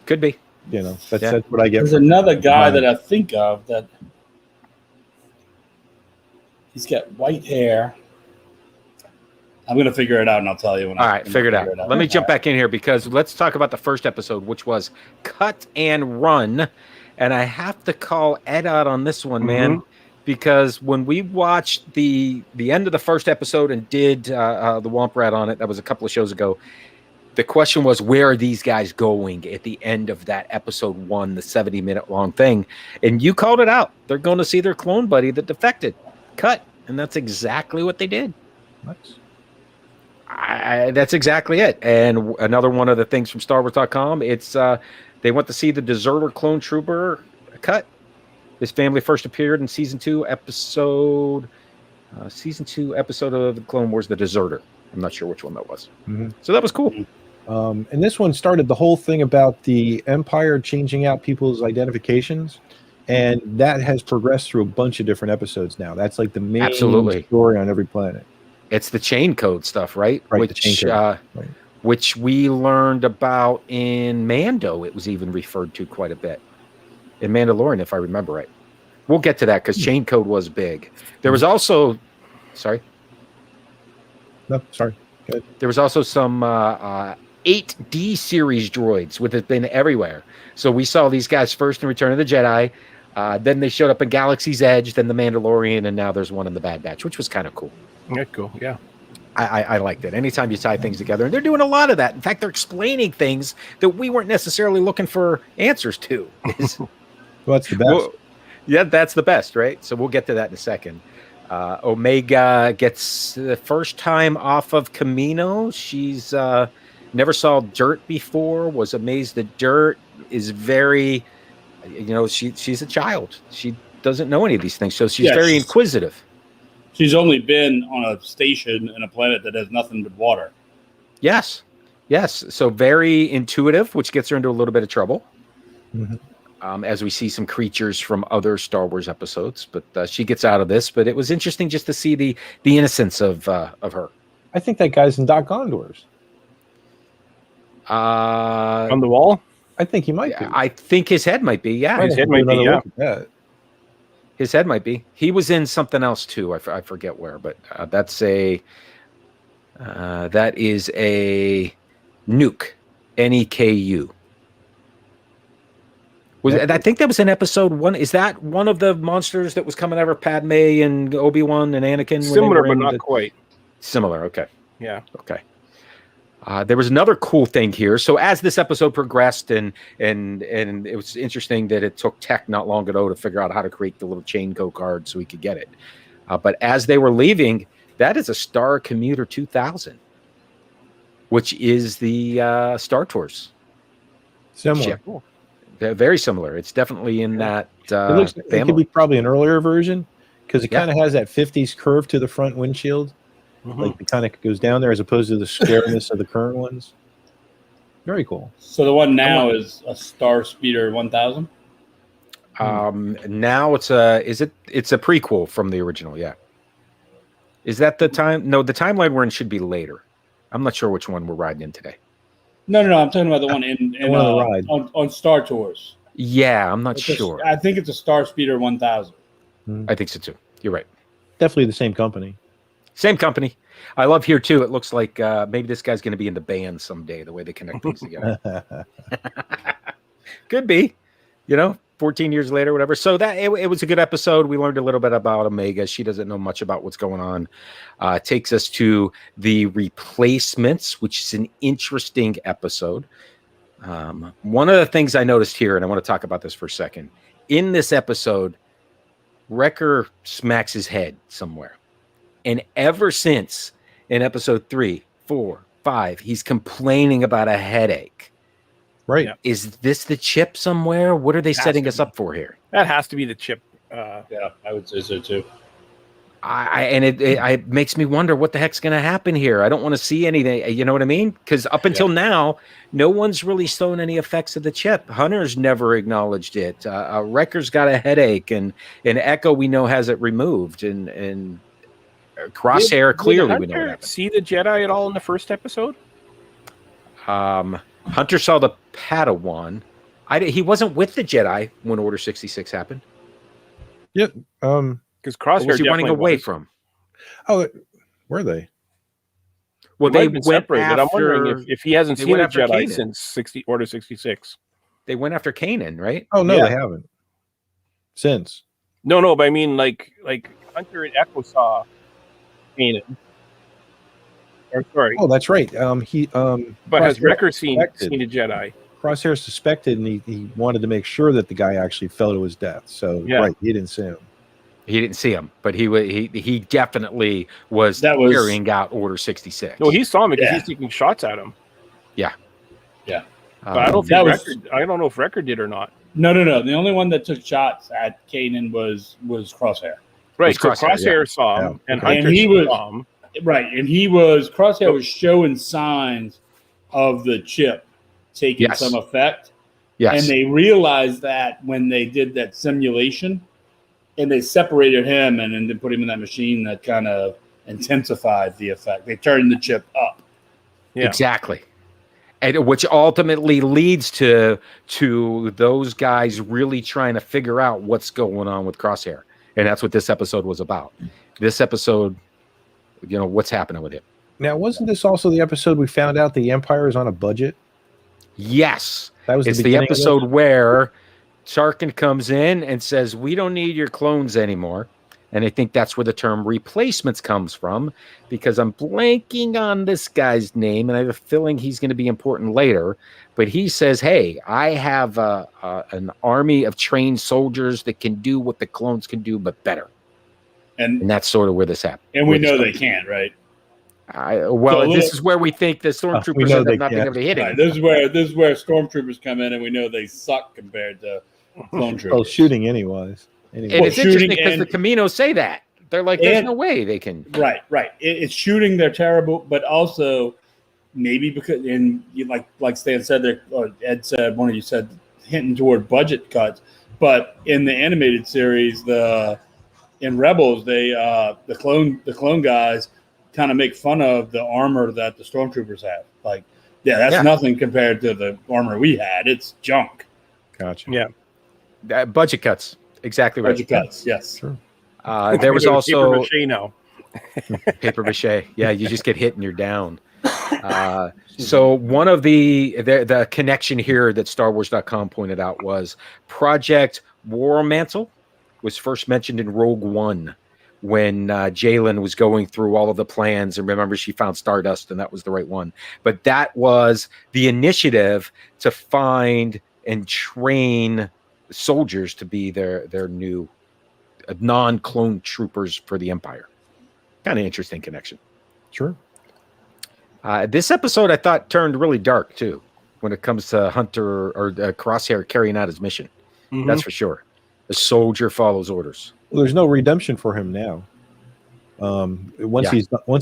Speaker 1: Could be.
Speaker 15: That's what I get.
Speaker 13: There's another guy that I think of that he's got white hair. I'm going to figure it out, and I'll tell you when
Speaker 1: All right, figure it out. Let me jump back in here because let's talk about the first episode, which was Cut and Run. And I have to call Ed out on this one, man, because when we watched the end of the first episode and did the Womp Rat on it, that was a couple of shows ago, the question was, where are these guys going at the end of that episode 1, the 70-minute long thing? And you called it out. They're going to see their clone buddy that defected. Cut. And that's exactly what they did.
Speaker 15: Nice.
Speaker 1: That's exactly it. And another one of the things from StarWars.com, it's they went to see the deserter clone trooper Cut. His family first appeared in season 2 episode of the Clone Wars, The Deserter. I'm not sure which one that was. So that was cool.
Speaker 15: And this one started the whole thing about the Empire changing out people's identifications. And that has progressed through a bunch of different episodes now. That's like the main story on every planet.
Speaker 1: It's the chain code stuff, right?
Speaker 15: Right, the chain code.
Speaker 1: Which we learned about in Mando. It was even referred to quite a bit in Mandalorian, if I remember right. We'll get to that because chain code was big. There was also, sorry.
Speaker 15: No, sorry. Good.
Speaker 1: There was also some 8D series droids, which have been everywhere. So we saw these guys first in Return of the Jedi. Then they showed up in Galaxy's Edge, then the Mandalorian, and now there's one in the Bad Batch, which was kind of cool.
Speaker 14: Yeah, cool. Yeah.
Speaker 1: I liked it. Anytime you tie things together, and they're doing a lot of that. In fact, they're explaining things that we weren't necessarily looking for answers to.
Speaker 15: Well, that's the best.
Speaker 1: Well, yeah, that's the best, right? So we'll get to that in a second. Omega gets the first time off of Camino. She's never saw dirt before, was amazed that dirt is very, she's a child. She doesn't know any of these things, so she's very inquisitive.
Speaker 13: She's only been on a station in a planet that has nothing but water.
Speaker 1: Yes. So very intuitive, which gets her into a little bit of trouble. As we see some creatures from other Star Wars episodes, but she gets out of this. But it was interesting just to see the innocence of her.
Speaker 15: I think that guy's in Doc Gondor's.
Speaker 14: On the wall?
Speaker 15: I think he might be.
Speaker 1: I think his head might be. Yeah,
Speaker 14: his head might be. Yeah.
Speaker 1: His head might be. He was in something else too. I forget where, but that is a Nuke, Neku. I think that was in episode 1. Is that one of the monsters that was coming over Padme and Obi-Wan and Anakin?
Speaker 14: Similar, but not quite.
Speaker 1: Similar. Okay.
Speaker 14: Yeah.
Speaker 1: Okay. There was another cool thing here. So as this episode progressed, and it was interesting that it took Tech not long ago to figure out how to create the little chain code card so we could get it. But as they were leaving, that is a Star Commuter 2000, which is the Star Tours.
Speaker 15: Similar.
Speaker 1: They're very similar. It's definitely in that
Speaker 15: it could be probably an earlier version because it kind of has that 50s curve to the front windshield. Like it kind of goes down there as opposed to the squareness of the current ones. Very cool.
Speaker 13: So the one now is a Star Speeder 1000.
Speaker 1: Now it's a prequel from the original. Yeah. Is that the time? No, the timeline we're in should be later. I'm not sure which one we're riding in today.
Speaker 13: No. I'm talking about the one on Star Tours.
Speaker 1: Yeah, I'm not sure.
Speaker 13: I think it's a Star Speeder 1000.
Speaker 1: I think so too. You're right.
Speaker 15: Definitely the same company.
Speaker 1: Same company. I love here too. It looks like maybe this guy's going to be in the band someday. The way they connect things together, could be. 14 years later, whatever. So that it was a good episode. We learned a little bit about Omega. She doesn't know much about what's going on. Takes us to the replacements, which is an interesting episode. One of the things I noticed here, and I want to talk about this for a second. In this episode, Wrecker smacks his head somewhere. And ever since in episode 3, 4, 5, he's complaining about a headache.
Speaker 15: Right.
Speaker 1: Is this the chip somewhere? What are they setting us up for here?
Speaker 14: That has to be the chip.
Speaker 13: Yeah, I would say so too.
Speaker 1: It makes me wonder what the heck's going to happen here. I don't want to see anything. You know what I mean? Because up until now, no one's really shown any effects of the chip. Hunter's never acknowledged it. Wrecker's got a headache, and Echo we know has it removed, and Crosshair clearly we know what happened.
Speaker 14: See the Jedi at all in the first episode?
Speaker 1: Hunter saw the Padawan. He wasn't with the Jedi when Order 66 happened.
Speaker 15: Yep.
Speaker 14: Because Crosshair
Speaker 1: was he running away from?
Speaker 15: Oh, were they?
Speaker 1: Well, they went
Speaker 14: separated. I'm wondering if he hasn't seen a Jedi
Speaker 1: Kanan.
Speaker 14: since Order 66.
Speaker 1: They went after Kanan, right?
Speaker 15: Oh no, they haven't. Since.
Speaker 14: No, but I mean, like Hunter and Echo saw Kanan. Or sorry.
Speaker 15: Oh, that's right.
Speaker 14: But has Wrecker seen a Jedi?
Speaker 15: Crosshair suspected, and he wanted to make sure that the guy actually fell to his death. So right, he didn't see him.
Speaker 1: He didn't see him, but he definitely was carrying out Order 66.
Speaker 14: No, he saw him because he's taking shots at him.
Speaker 1: Yeah.
Speaker 14: But I don't think I don't know if Wrecker did or not.
Speaker 13: No. The only one that took shots at Kanan was Crosshair.
Speaker 14: Right, so Crosshair saw him, and Hunter saw him.
Speaker 13: Right, and Crosshair was showing signs of the chip taking some effect.
Speaker 1: Yes.
Speaker 13: And they realized that when they did that simulation, and they separated him and then put him in that machine that kind of intensified the effect. They turned the chip up.
Speaker 1: Yeah. Exactly. And which ultimately leads to those guys really trying to figure out what's going on with Crosshair. And that's what this episode was about. This episode, what's happening with him.
Speaker 15: Now, wasn't this also the episode we found out the Empire is on a budget?
Speaker 1: Yes.
Speaker 15: That was
Speaker 1: the episode where Tarkin comes in and says, we don't need your clones anymore. And I think that's where the term replacements comes from, because I'm blanking on this guy's name, and I have a feeling he's going to be important later. But he says, hey, I have an army of trained soldiers that can do what the clones can do, but better. And that's sort of where this happened.
Speaker 13: And we know they can't, right?
Speaker 1: This is where we think the stormtroopers end up not being able to hit him.
Speaker 13: Right, this is where stormtroopers come in, and we know they suck compared to clone troopers.
Speaker 15: Well, shooting anyways.
Speaker 1: And it's interesting because the Caminos say that. They're like, there's no way they can.
Speaker 13: Right. It's shooting, they're terrible, but also maybe because, and you like Stan said there, or Ed said, one of you said, hinting toward budget cuts. But in the animated series, in Rebels, the clone guys kind of make fun of the armor that the stormtroopers have. Like, that's nothing compared to the armor we had. It's junk.
Speaker 15: Gotcha.
Speaker 1: Yeah. Budget cuts. Exactly right.
Speaker 13: Budget cuts. Yes.
Speaker 15: Sure.
Speaker 1: There was also
Speaker 14: paper mache now.
Speaker 1: Paper mache. Yeah, you just get hit and you're down. So one of the connection here that StarWars.com pointed out was Project War Mantle was first mentioned in Rogue One when Jalen was going through all of the plans, and remember she found Stardust and that was the right one. But that was the initiative to find and train soldiers to be their new non-clone troopers for the Empire. Kind of interesting connection.
Speaker 15: Sure.
Speaker 1: This episode I thought turned really dark too when it comes to Hunter or Crosshair carrying out his mission. Mm-hmm. That's for sure. The soldier follows orders.
Speaker 15: Well, there's no redemption for him now. Once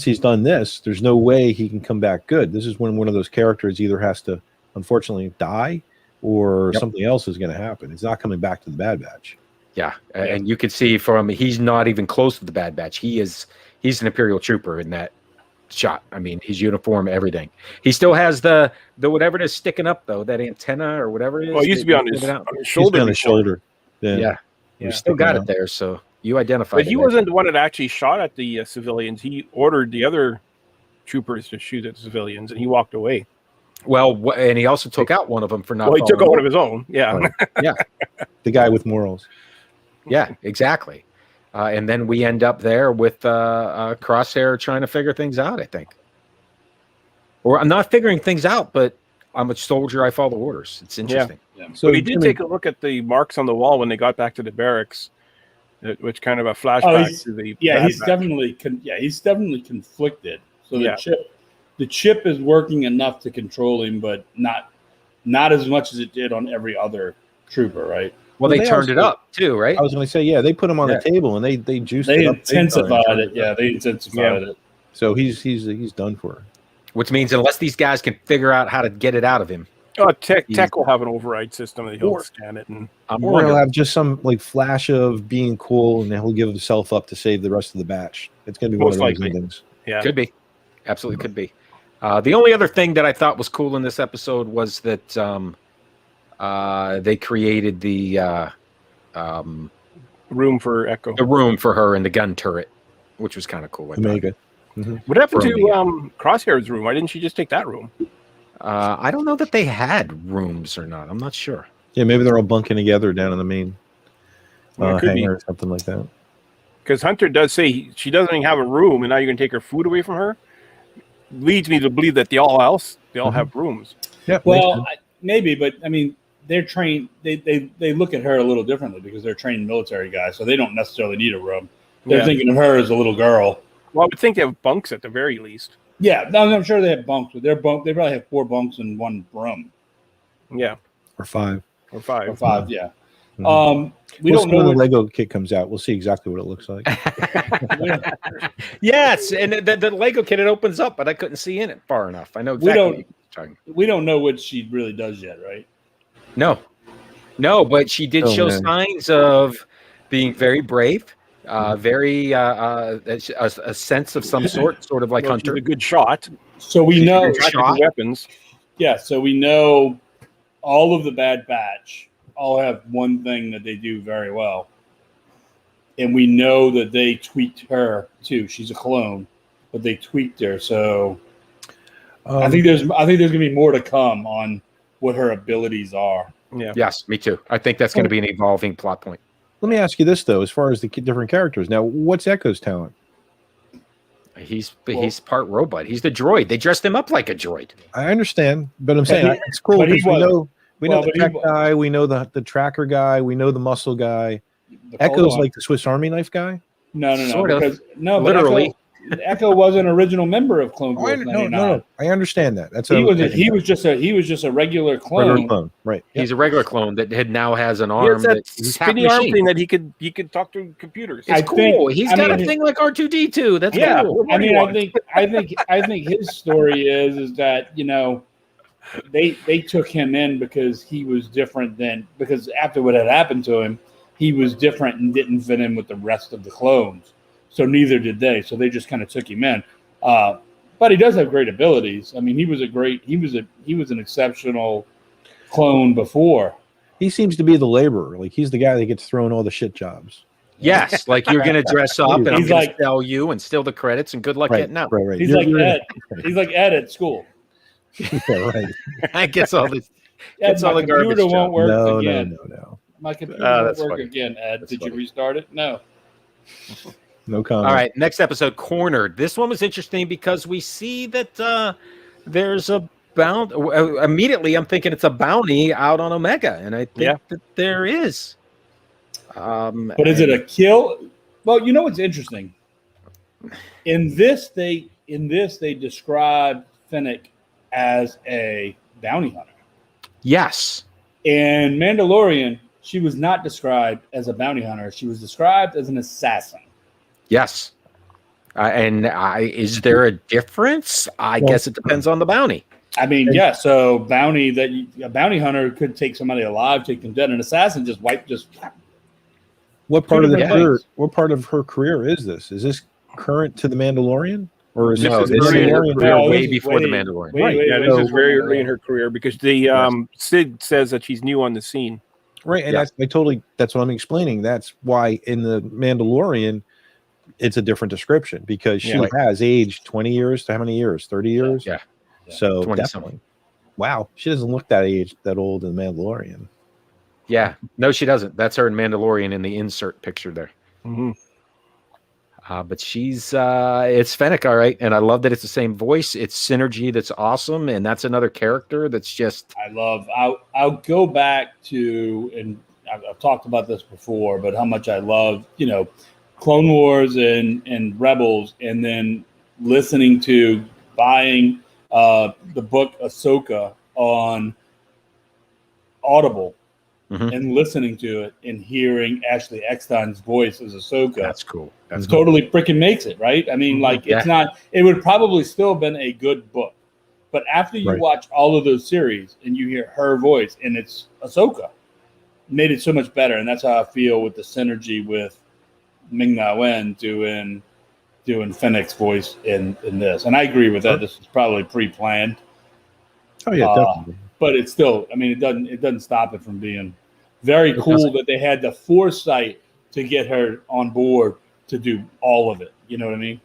Speaker 15: he's done this, there's no way he can come back good. This is when one of those characters either has to unfortunately die or something else is going to happen. He's not coming back to the Bad Batch.
Speaker 1: Yeah, and you can see from he's not even close to the Bad Batch. He's an Imperial trooper in that shot. I mean, his uniform, everything. He still has the whatever it is sticking up though, that antenna or whatever it is.
Speaker 14: Well, it used to be on his shoulder.
Speaker 15: On his shoulder.
Speaker 1: Yeah. You still got it there. So You identified.
Speaker 14: But he wasn't the one that actually shot at the civilians. He ordered the other troopers to shoot at the civilians, and he walked away.
Speaker 1: Well, and he also took out one of them for not.
Speaker 14: Well, he took out one of his own. Yeah,
Speaker 1: yeah,
Speaker 15: the guy with morals.
Speaker 1: Yeah, exactly. And then we end up there with Crosshair trying to figure things out. I think, or I'm not figuring things out, but I'm a soldier. I follow orders. It's interesting.
Speaker 14: Yeah. So he did take a look at the marks on the wall when they got back to the barracks, which kind of a flashback to the.
Speaker 13: Yeah, he's definitely conflicted. So the chip is working enough to control him, but not as much as it did on every other trooper, right?
Speaker 1: Well, they turned it up too, right?
Speaker 15: I was going to say, yeah, they put him on the table and they juiced it up.
Speaker 13: They intensified it. Yeah, they intensified it.
Speaker 15: So he's done for.
Speaker 1: Which means unless these guys can figure out how to get it out of him.
Speaker 14: Tech will have an override system that he'll scan it, and
Speaker 15: or he'll have just some like flash of being cool, and he'll give himself up to save the rest of the batch. It's going to be
Speaker 14: most
Speaker 15: one of those
Speaker 14: likely.
Speaker 15: endings.
Speaker 14: Yeah,
Speaker 1: could be, absolutely could be. The only other thing that I thought was cool in this episode was that they created the
Speaker 14: room for Echo,
Speaker 1: the room for her in the gun turret, which was kind of cool.
Speaker 15: Omega.
Speaker 14: Mm-hmm. What happened to Crosshair's room? Why didn't she just take that room?
Speaker 1: I don't know that they had rooms or not. I'm not sure.
Speaker 15: Yeah, maybe they're all bunking together down in the main hangar or something like that.
Speaker 14: Because Hunter does say she doesn't even have a room, and now you're going to take her food away from her. Leads me to believe that they all have rooms.
Speaker 15: Yeah.
Speaker 13: Well, maybe, but I mean, they're trained. They look at her a little differently because they're trained military guys, so they don't necessarily need a room. They're thinking of her as a little girl.
Speaker 14: Well, I would think they have bunks at the very least.
Speaker 13: Yeah, I'm sure they have bunks, but they probably have 4 bunks and 1 room.
Speaker 14: Yeah,
Speaker 15: or 5.
Speaker 14: Or 5.
Speaker 13: Or 5. Yeah.
Speaker 15: Mm-hmm. We don't know when the Lego kit comes out. We'll see exactly what it looks like.
Speaker 1: Yes, and the Lego kit, it opens up, but I couldn't see in it far enough. I know exactly.
Speaker 13: We don't know what she really does yet, right?
Speaker 1: No, but she did show signs of being very brave. Very a sense of some sort of like Hunter.
Speaker 14: A good shot.
Speaker 13: So we know
Speaker 14: weapons.
Speaker 13: Yeah, so we know all of the Bad Batch all have one thing that they do very well, and we know that they tweaked her too. She's a clone, but they tweaked her. So I think there's going to be more to come on what her abilities are.
Speaker 14: Yeah.
Speaker 1: Yes, me too. I think that's going to be an evolving plot point.
Speaker 15: Let me ask you this though, as far as the different characters. Now, what's Echo's talent?
Speaker 1: He's part robot. He's the droid. They dressed him up like a droid.
Speaker 15: I understand, but I'm saying it's cool because we know the tech guy, we know the tracker guy, we know the muscle guy. Echo's like the Swiss Army knife guy.
Speaker 13: No,
Speaker 1: because
Speaker 13: literally. Echo was an original member of Clone Wars.
Speaker 15: No, I understand that.
Speaker 13: He was just a regular clone.
Speaker 15: Right.
Speaker 1: He's a regular clone that now has an arm.
Speaker 14: That spinny arm thing that he could talk to computers.
Speaker 1: It's cool. He's got a thing like R2D2. That's cool.
Speaker 13: I think his story is that they took him in because he was different because after what had happened to him, he was different and didn't fit in with the rest of the clones. So neither did they. So they just kind of took him in. But he does have great abilities. I mean, he was an exceptional clone before.
Speaker 15: He seems to be the laborer. Like he's the guy that gets thrown all the shit jobs.
Speaker 1: Yes, like you're going to dress up and I'm going to sell you and steal the credits and good luck getting out.
Speaker 15: Right.
Speaker 13: He's like Ed. He's like Ed at school.
Speaker 15: Yeah, right.
Speaker 1: I guess all this.
Speaker 13: Ed, my computer won't work again.
Speaker 15: No.
Speaker 13: My computer won't work again, Ed. Did you restart it? No.
Speaker 15: No comment.
Speaker 1: All right, next episode, Cornered. This one was interesting because we see that there's a bounty. Immediately, I'm thinking it's a bounty out on Omega, and I think that there is.
Speaker 13: But is it a kill? Well, you know what's interesting? In this, they describe Fennec as a bounty hunter.
Speaker 1: Yes.
Speaker 13: In Mandalorian, she was not described as a bounty hunter. She was described as an assassin.
Speaker 1: Yes. Is there a difference? I guess it depends on the bounty.
Speaker 13: I mean, yeah. So a bounty hunter could take somebody alive, take them dead. An assassin
Speaker 15: What part of What part of her career is this? Is this current to the Mandalorian, or is
Speaker 1: this way before the Mandalorian?
Speaker 14: This is very early in her career because the Sid says that she's new on the scene.
Speaker 15: Right, and that's what I'm explaining. That's why in the Mandalorian, it's a different description because she has aged 20 years to how many years? 30 years?
Speaker 1: Yeah.
Speaker 15: So definitely. Wow, she doesn't look that old in Mandalorian.
Speaker 1: Yeah, no, she doesn't. That's her in Mandalorian in the insert picture there.
Speaker 14: Mm-hmm.
Speaker 1: But it's Fennec, all right, and I love that it's the same voice. It's synergy that's awesome, and that's another character that's just.
Speaker 13: I'll go back to, and I've talked about this before, but how much I love, Clone Wars and Rebels, and then listening to buying the book Ahsoka on Audible.
Speaker 1: Mm-hmm.
Speaker 13: And listening to it and hearing Ashley Eckstein's voice as Ahsoka.
Speaker 1: That's cool. That's
Speaker 13: totally freaking makes it, right? I mean, it's not, it would probably still have been a good book. But after you watch all of those series and you hear her voice and it's Ahsoka, made it so much better. And that's how I feel with the synergy with Ming-Na Wen doing Fennec's voice in this. And I agree with that. This is probably pre-planned.
Speaker 15: Oh, yeah, definitely.
Speaker 13: But it's still, I mean, it doesn't stop it from being very cool that they had the foresight to get her on board to do all of it. You know what I mean?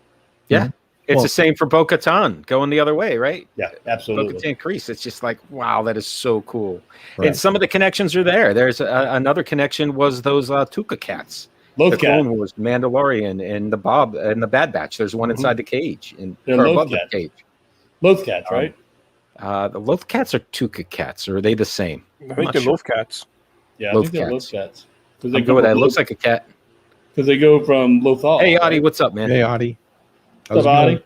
Speaker 1: Yeah. It's the same for Bo-Katan going the other way, right?
Speaker 13: Yeah, absolutely.
Speaker 1: Bo-Katan Kreese. It's just like, wow, that is so cool. Right. And some of the connections are there. There's another connection was those Tuca cats.
Speaker 13: Loth Cat.
Speaker 1: Clone Wars, Mandalorian, and the Bad Batch. There's one inside the cage.
Speaker 13: They're
Speaker 1: above the cage.
Speaker 13: Loth Cats, right?
Speaker 1: The Loth Cats are Tuca Cats, or are they the same?
Speaker 14: I think they're Loth Cats.
Speaker 13: Yeah, I think they're Loth Cats.
Speaker 1: I'll go with that. It looks like a cat.
Speaker 13: Because they go from Lothal.
Speaker 1: Hey, Audie, what's up, man?
Speaker 15: Hey, Audie.
Speaker 13: What's up,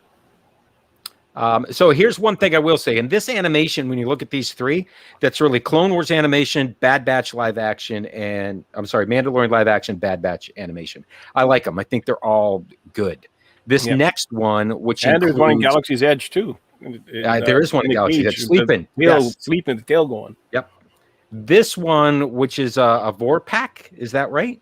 Speaker 13: Audie?
Speaker 1: So here's one thing I will say. In this animation, when you look at these three, that's really Clone Wars animation, Bad Batch live action, and Mandalorian live action, Bad Batch animation. I like them. I think they're all good. This next one, which
Speaker 14: and there's one in Galaxy's Edge too.
Speaker 1: There is one in Galaxy's Edge. Sleeping.
Speaker 14: Sleeping, the tail going.
Speaker 1: Yep. This one, which is a Vorpak, is that right?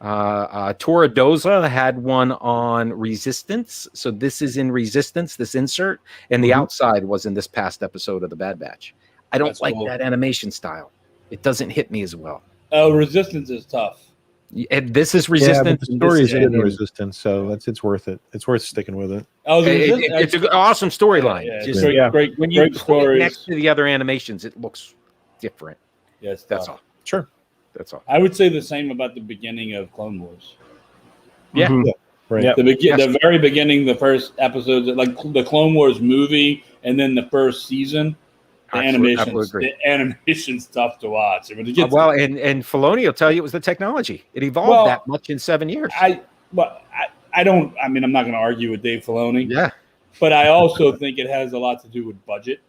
Speaker 1: Toradoza had one on Resistance, so this is in Resistance, this insert, and the outside was in this past episode of the Bad Batch. I don't like that animation style. It doesn't hit me as well.
Speaker 13: Oh, Resistance is tough.
Speaker 1: And this is Resistance.
Speaker 15: Yeah, but the story is in Resistance, so it's worth it. It's worth sticking with it.
Speaker 1: It's an awesome storyline.
Speaker 13: Great.
Speaker 1: When you put it next to the other animations, it looks different.
Speaker 13: Yes,
Speaker 1: that's all.
Speaker 15: Sure.
Speaker 1: That's all.
Speaker 13: I would say the same about the beginning of Clone Wars.
Speaker 1: Yeah.
Speaker 15: Mm-hmm.
Speaker 1: Right.
Speaker 13: Yeah. The very beginning, the first episodes, like the Clone Wars movie, and then the first season, the animation's tough to watch. And
Speaker 1: Filoni will tell you it was the technology. It evolved that much in 7 years.
Speaker 13: I'm not going to argue with Dave Filoni.
Speaker 1: Yeah.
Speaker 13: But I also think it has a lot to do with budget.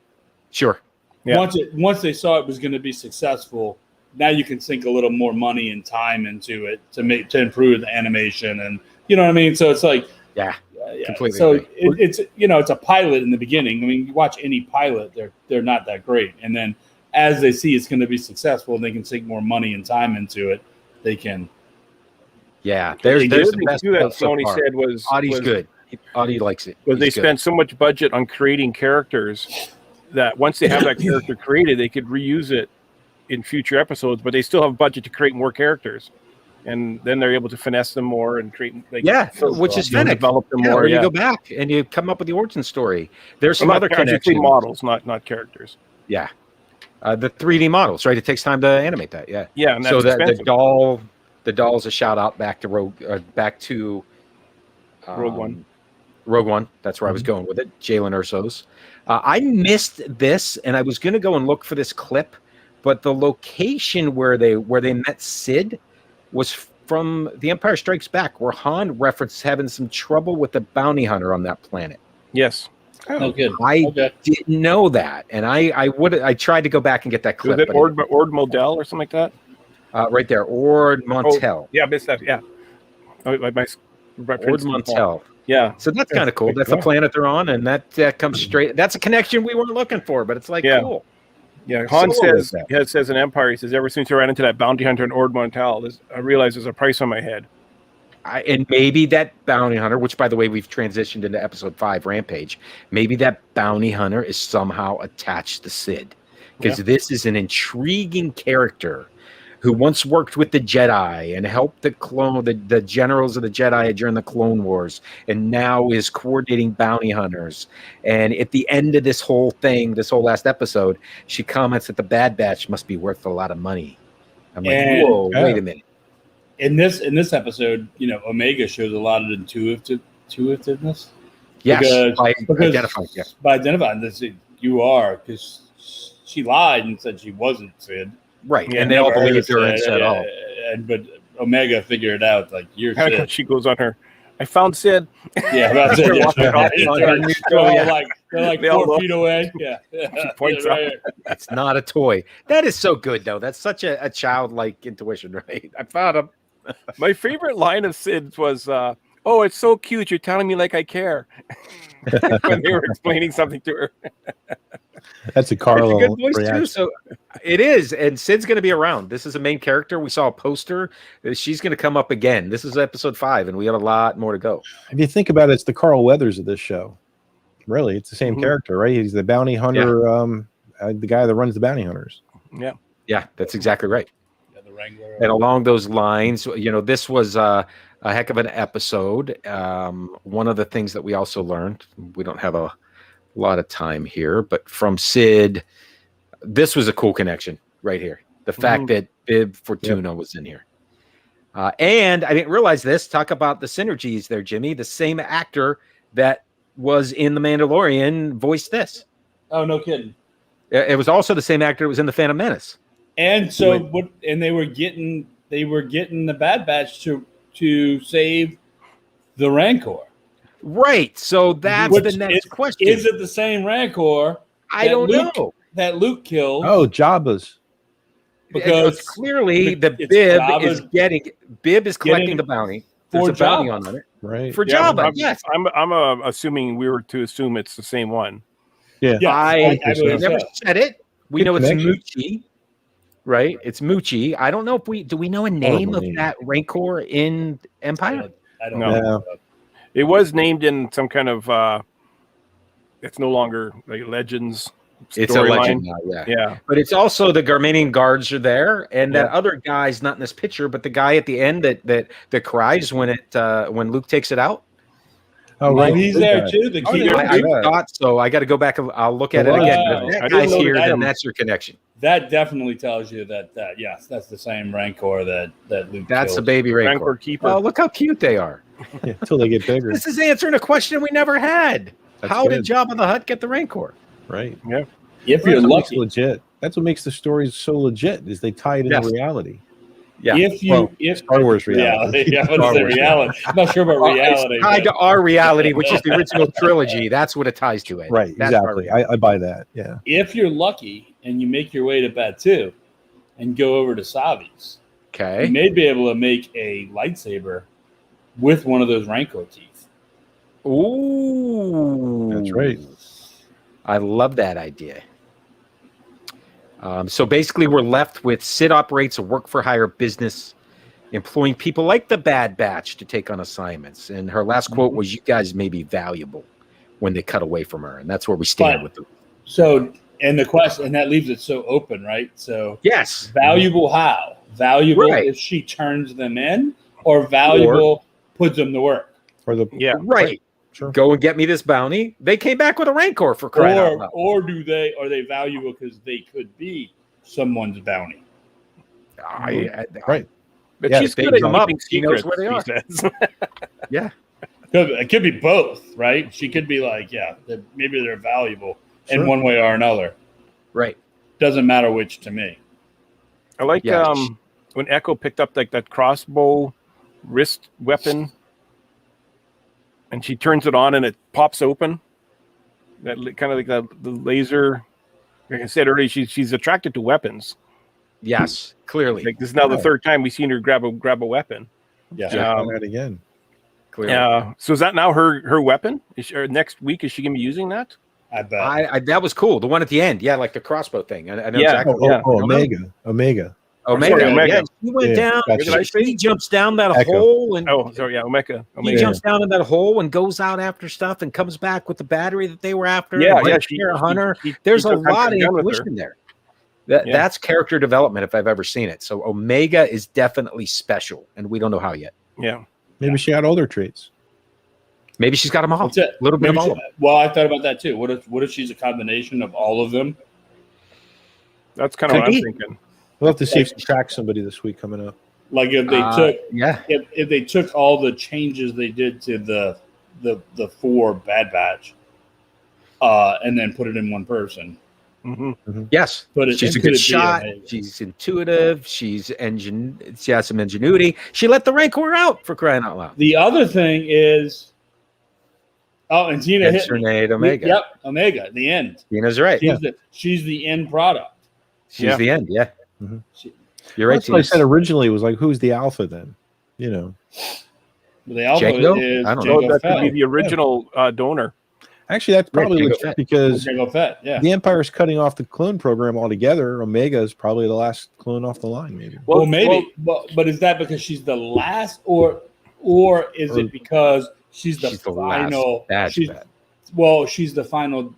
Speaker 1: Sure.
Speaker 14: Yeah.
Speaker 13: Once they saw it was going to be successful, now you can sink a little more money and time into it to improve the animation, and you know what I mean. So it's like
Speaker 1: completely.
Speaker 13: So it's a pilot in the beginning. I mean, you watch any pilot, they're not that great, and then as they see it's going to be successful and they can sink more money and time into it, they can.
Speaker 1: Yeah, there's the best
Speaker 14: that Sony said was
Speaker 1: Audie's good. Audie likes it.
Speaker 14: They spent so much budget on creating characters that once they have that character created, they could reuse it in future episodes, but they still have budget to create more characters, and then they're able to finesse them more and create.
Speaker 1: Which is Fennec.
Speaker 14: Develop them more.
Speaker 1: Where you go back and you come up with the origin story. There's some other connections.
Speaker 14: Models, not characters.
Speaker 1: Yeah, the 3D models, right? It takes time to animate that. Yeah,
Speaker 14: yeah. And
Speaker 1: so the doll's a shout out back to Rogue
Speaker 14: One.
Speaker 1: Rogue One. That's where I was going with it. Jalen Erso's. I missed this, and I was going to go and look for this clip. But the location where they met Sid was from The Empire Strikes Back, where Han referenced having some trouble with the bounty hunter on that planet.
Speaker 14: Yes.
Speaker 13: Oh, good.
Speaker 1: I didn't know that, and I tried to go back and get that clip.
Speaker 14: Was it Ord Modell or something like that?
Speaker 1: Right there, Ord Montel.
Speaker 14: Oh, yeah, I missed that. Yeah.
Speaker 1: Ord Montel.
Speaker 14: Yeah.
Speaker 1: So that's kind of cool. That's the planet they're on, and that comes straight. That's a connection we weren't looking for, but it's like cool.
Speaker 14: Yeah, Han says in Empire, he says, ever since I ran into that bounty hunter in Ord Montal, I realized there's a price on my head.
Speaker 1: And maybe that bounty hunter, which, by the way, we've transitioned into episode 5, Rampage, maybe that bounty hunter is somehow attached to Sid. Because this is an intriguing character who once worked with the Jedi and helped the generals of the Jedi during the Clone Wars, and now is coordinating bounty hunters. And at the end of this whole thing, this whole last episode, she comments that the Bad Batch must be worth a lot of money. I'm like, whoa, wait a minute.
Speaker 13: In this episode, Omega shows a lot of intuitiveness.
Speaker 1: Yes, by
Speaker 13: identifying this, you are, because she lied and said she wasn't Sid.
Speaker 1: Right, and they all believed her and said, "Oh."
Speaker 13: But Omega figured it out, like, you're Sid.
Speaker 14: She goes on her, I found Sid.
Speaker 13: Yeah, that's it. They're like 4 feet away. Yeah.
Speaker 14: She points out.
Speaker 1: It's not a toy. That is so good, though. That's such a childlike intuition, right? I found him.
Speaker 14: My favorite line of Sid's was, "Oh, it's so cute. You're telling me like I care." When they were explaining something to her.
Speaker 15: That's a Carlo.
Speaker 1: It's a good voice too. So it is, and Sid's going to be around. This is a main character. We saw a poster. She's going to come up again. This is episode 5, and we have a lot more to go.
Speaker 15: If you think about it, it's the Carl Weathers of this show. Really, it's the same character, right? He's the bounty hunter, the guy that runs the bounty hunters.
Speaker 1: Yeah, that's exactly right. The Wrangler. And along those lines, this was a heck of an episode. One of the things that we also learned, we don't have a lot of time here, but from Sid, this was a cool connection right here. The fact that Bib Fortuna was in here. And I didn't realize this. Talk about the synergies there, Jimmy. The same actor that was in The Mandalorian voiced this.
Speaker 13: Oh, no kidding.
Speaker 1: It was also the same actor that was in The Phantom Menace.
Speaker 13: And so they were getting the Bad Batch to save the Rancor.
Speaker 1: Right. So that's the next question.
Speaker 13: Is it the same Rancor?
Speaker 1: I don't know.
Speaker 13: That Luke killed.
Speaker 15: Oh, Jabba's.
Speaker 1: Because clearly Bib is collecting the bounty. There's a bounty on it.
Speaker 15: Right.
Speaker 1: For Jabba, yes.
Speaker 14: I'm assuming we were to assume it's the same one.
Speaker 15: Yeah.
Speaker 1: I never said it. We know it's Moochie. Right? It's Moochie. I don't know if do we know a name of that Rancor in Empire?
Speaker 13: I don't know.
Speaker 14: It was named in some kind of it's no longer like Legends.
Speaker 1: It's a legend now, yeah. But it's also the Garmanian guards are there, and that other guy's not in this picture, but the guy at the end that cries when Luke takes it out.
Speaker 15: Oh, right.
Speaker 13: He's there too. The Keeper.
Speaker 1: I thought so. I got to go back and I'll look at it again. If that guy's here, then that's your connection.
Speaker 13: That definitely tells you that yes, that's the same Rancor that Luke.
Speaker 1: That's
Speaker 13: killed.
Speaker 1: the baby Rancor.
Speaker 14: Keeper.
Speaker 1: Oh, look how cute they are.
Speaker 15: Until they get bigger.
Speaker 1: This is answering a question we never had. How did Jabba the Hutt get the Rancor?
Speaker 15: Right.
Speaker 14: Yeah.
Speaker 13: If you're lucky,
Speaker 15: legit. That's what makes the stories so legit. Is they tie it into reality.
Speaker 1: Yeah.
Speaker 15: If Star Wars reality.
Speaker 13: Yeah, reality. I'm not sure about reality.
Speaker 1: It's tied to our reality, which is the original trilogy. That's what it ties to it.
Speaker 15: Right.
Speaker 1: That's
Speaker 15: exactly. I buy that. Yeah.
Speaker 13: If you're lucky and you make your way to Batu and go over to Savi's, you may be able to make a lightsaber with one of those Rancor teeth.
Speaker 1: Ooh.
Speaker 15: That's right.
Speaker 1: I love that idea. So basically, we're left with Sid operates a work-for-hire business, employing people like the Bad Batch to take on assignments. And her last quote was, "You guys may be valuable," when they cut away from her. And that's where we stand with them.
Speaker 13: So, and the question, and that leaves it so open, right? So,
Speaker 1: yes.
Speaker 13: Valuable how? Valuable if she turns them in, or valuable puts them to work?
Speaker 1: Right. Sure. Go and get me this bounty. They came back with a Rancor for crying out loud.
Speaker 13: Or are they valuable because they could be someone's bounty?
Speaker 15: Right.
Speaker 14: But she's good at keeping secrets.
Speaker 1: Where they are. Yeah.
Speaker 13: It could be both, right? She could be like, maybe they're valuable in one way or another.
Speaker 1: Right.
Speaker 13: Doesn't matter which to me.
Speaker 14: I like when Echo picked up like that crossbow wrist weapon. And she turns it on and it pops open. That kind of like the laser. Like I said earlier, she's attracted to weapons.
Speaker 1: Yes, clearly.
Speaker 14: Like this is now the third time we've seen her grab a weapon.
Speaker 15: Yeah, that again.
Speaker 1: Clearly.
Speaker 14: So is that now her weapon? Next week is she gonna be using that?
Speaker 13: I bet.
Speaker 1: That was cool. The one at the end, like the crossbow thing. I know exactly.
Speaker 15: Omega.
Speaker 1: Yeah, he went down. He jumps down that hole, and
Speaker 14: Omega.
Speaker 1: He jumps down in that hole and goes out after stuff, and comes back with the battery that they were after.
Speaker 14: Yeah,
Speaker 1: She's a hunter. There's a lot of intuition there. That's character development if I've ever seen it. So Omega is definitely special, and we don't know how yet.
Speaker 14: Yeah.
Speaker 15: Maybe she had all their traits.
Speaker 1: Maybe she's got them all.
Speaker 13: That's it.
Speaker 1: A little bit of all of them.
Speaker 13: Well, I thought about that too. What if she's a combination of all of them?
Speaker 14: That's kind of what I'm thinking.
Speaker 15: We'll have to see if she tracks somebody this week coming up.
Speaker 13: Like if they took if they took all the changes they did to the 4 Bad Batch, and then put it in one person.
Speaker 1: Yes, she's a good shot. She's intuitive. She has some ingenuity. She let the Rancor out, for crying out loud.
Speaker 13: The other thing is, and Tina hit
Speaker 1: me. Omega.
Speaker 13: Yep, Omega. The end.
Speaker 1: Tina's right.
Speaker 13: She's the end product.
Speaker 1: She's the end. Yeah. You're right.
Speaker 15: That's what I said originally. Was like, who's the alpha then? You know,
Speaker 13: the alpha
Speaker 1: Jango?
Speaker 13: is
Speaker 1: I don't
Speaker 13: Jango
Speaker 1: know.
Speaker 14: That
Speaker 13: Fett.
Speaker 14: could be the original donor.
Speaker 15: Actually, that's probably
Speaker 1: Jango
Speaker 15: legit
Speaker 1: Fett.
Speaker 15: because
Speaker 13: Jango Fett. Yeah.
Speaker 15: the Empire's cutting off the clone program altogether. Omega is probably the last clone off the line. Maybe.
Speaker 13: Well, maybe. But is that because she's the last, or is it because she's the final? She's the final.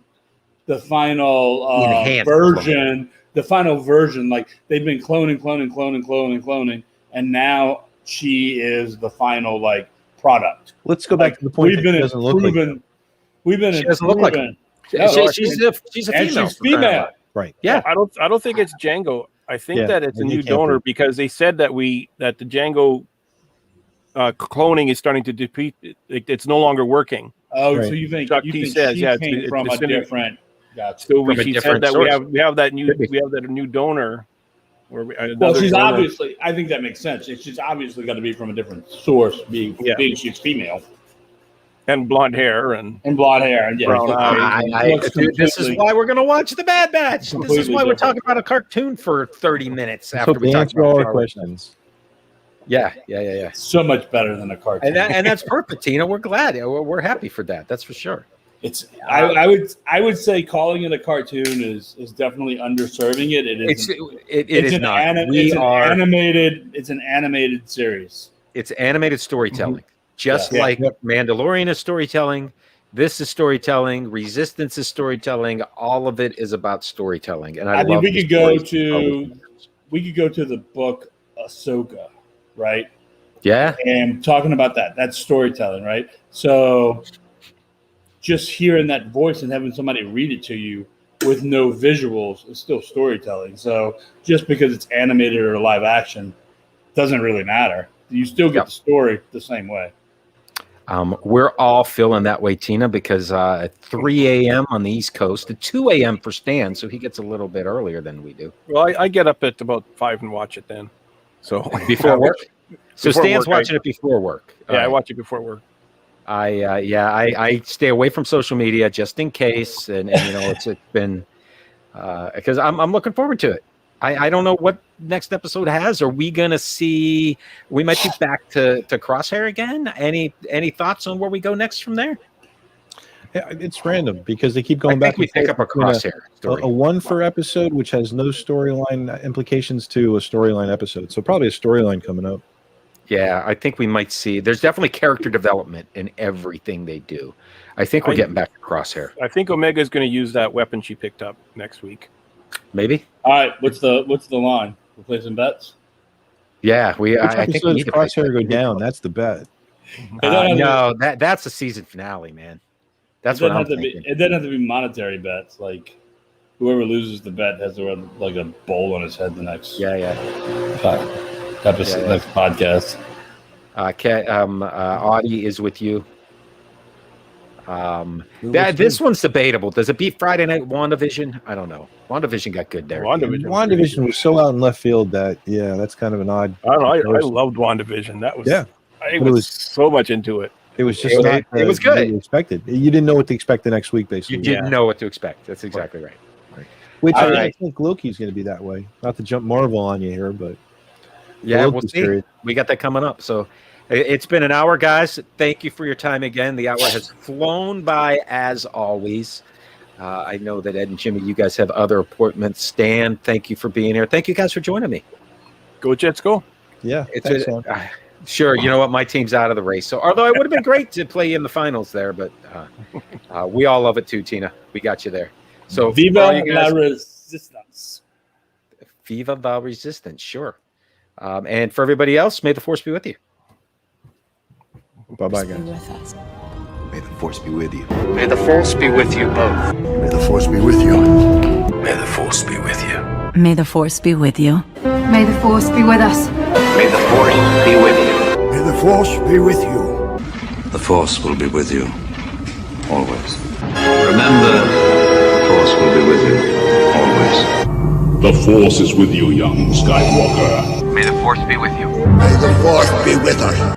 Speaker 13: The final version. The final version. Like they've been cloning, and now she is the final product.
Speaker 15: Let's go back to the point. She doesn't look like her.
Speaker 13: We've been
Speaker 1: She doesn't look like her. She's a female.
Speaker 13: She's female.
Speaker 15: Right.
Speaker 1: Yeah.
Speaker 14: I don't think it's Jango. I think that it's a new donor because they said that the Jango cloning is starting to deplete. It's no longer working.
Speaker 13: Oh, right. So you think
Speaker 14: she
Speaker 13: came from a different?
Speaker 14: Gotcha. So she said that we have that new donor.
Speaker 13: She's obviously. I think that makes sense. She's obviously going to be from a different source, being she's female.
Speaker 14: And blonde hair and
Speaker 13: brown eyes.
Speaker 1: This is why we're going to watch the Bad Batch. This is why we're talking about a cartoon for 30 minutes after we talk about
Speaker 15: all our questions.
Speaker 1: Yeah.
Speaker 13: So much better than a cartoon,
Speaker 1: and that's perfect, Tina. We're glad. We're happy for that. That's for sure.
Speaker 13: It's. I would say calling it a cartoon is definitely underserving it. It is not. It's an animated series.
Speaker 1: It's animated storytelling. Just like Mandalorian is storytelling, this is storytelling, Resistance is storytelling. All of it is about storytelling, and I mean,
Speaker 13: we could go to the book Ahsoka, right?
Speaker 1: Yeah,
Speaker 13: and talking about that's storytelling, right? So, just hearing that voice and having somebody read it to you with no visuals is still storytelling. So, just because it's animated or live action doesn't really matter. You still get the story the same way.
Speaker 1: We're all feeling that way, Tina, because at 3 a.m. on the East Coast, at 2 a.m. for Stan, so he gets a little bit earlier than we do.
Speaker 14: Well, I get up at about 5 and watch it then. So
Speaker 1: before work. So Stan's watching it before work.
Speaker 14: Yeah, I watch it before work.
Speaker 1: I stay away from social media just in case, and it's been because I'm looking forward to it. I don't know what next episode has. Are we going to see? We might be back to Crosshair again. Any thoughts on where we go next from there?
Speaker 15: Yeah, it's random because they keep going back.
Speaker 1: We pick up a Crosshair story.
Speaker 15: A one for episode, which has no storyline implications to a storyline episode. So probably a storyline coming up.
Speaker 1: Yeah, I think we might see. There's definitely character development in everything they do. I think we're getting back to Crosshair.
Speaker 14: I think Omega is going to use that weapon she picked up next week.
Speaker 1: Maybe.
Speaker 13: All right. What's the line? We're playing some bets.
Speaker 1: Yeah, I think we need to
Speaker 15: Crosshair go down. That's the bet.
Speaker 1: No, that's the season finale, man. That's what I'm thinking.
Speaker 13: It doesn't have to be monetary bets. Like whoever loses the bet has to wear like a bowl on his head the next. Next podcast.
Speaker 1: Audie is with you. This one's debatable. Does it beat Friday Night WandaVision? I don't know. WandaVision got good there.
Speaker 15: WandaVision was so out in left field that that's kind of an odd.
Speaker 14: I don't know. I loved WandaVision. That was I was so much into it.
Speaker 15: It was just
Speaker 1: it was good.
Speaker 15: You expected. You didn't know what to expect the next week, basically.
Speaker 1: You didn't know what to expect. That's exactly right.
Speaker 15: Which I think Loki's going to be that way. Not to jump Marvel on you here, but
Speaker 1: we'll see. Period. We got that coming up. So it's been an hour, guys. Thank you for your time again. The hour has flown by as always. I know that Ed and Jimmy, you guys have other appointments. Stan, thank you for being here. Thank you guys for joining me.
Speaker 14: Go Jets, go.
Speaker 15: Yeah.
Speaker 1: Sure. You know what? My team's out of the race. So, although it would have been great to play in the finals there, but we all love it too, Tina. We got you there. So,
Speaker 13: Viva la resistance.
Speaker 1: Viva la Resistance. Sure. And for everybody else, may the force be with you.
Speaker 15: Bye-bye, guys.
Speaker 8: With us.
Speaker 7: May the force be with you.
Speaker 3: May the force be with you both.
Speaker 16: May the force be with you.
Speaker 3: May the force be with you.
Speaker 17: May the force be with you.
Speaker 6: May the force be with us.
Speaker 3: May the force be with you.
Speaker 16: May the force be with you.
Speaker 3: The force will be with you. Always. Remember, the force will be with you. Always.
Speaker 4: The force is with you, young Skywalker.
Speaker 3: May the force be with you.
Speaker 16: May the force be with us.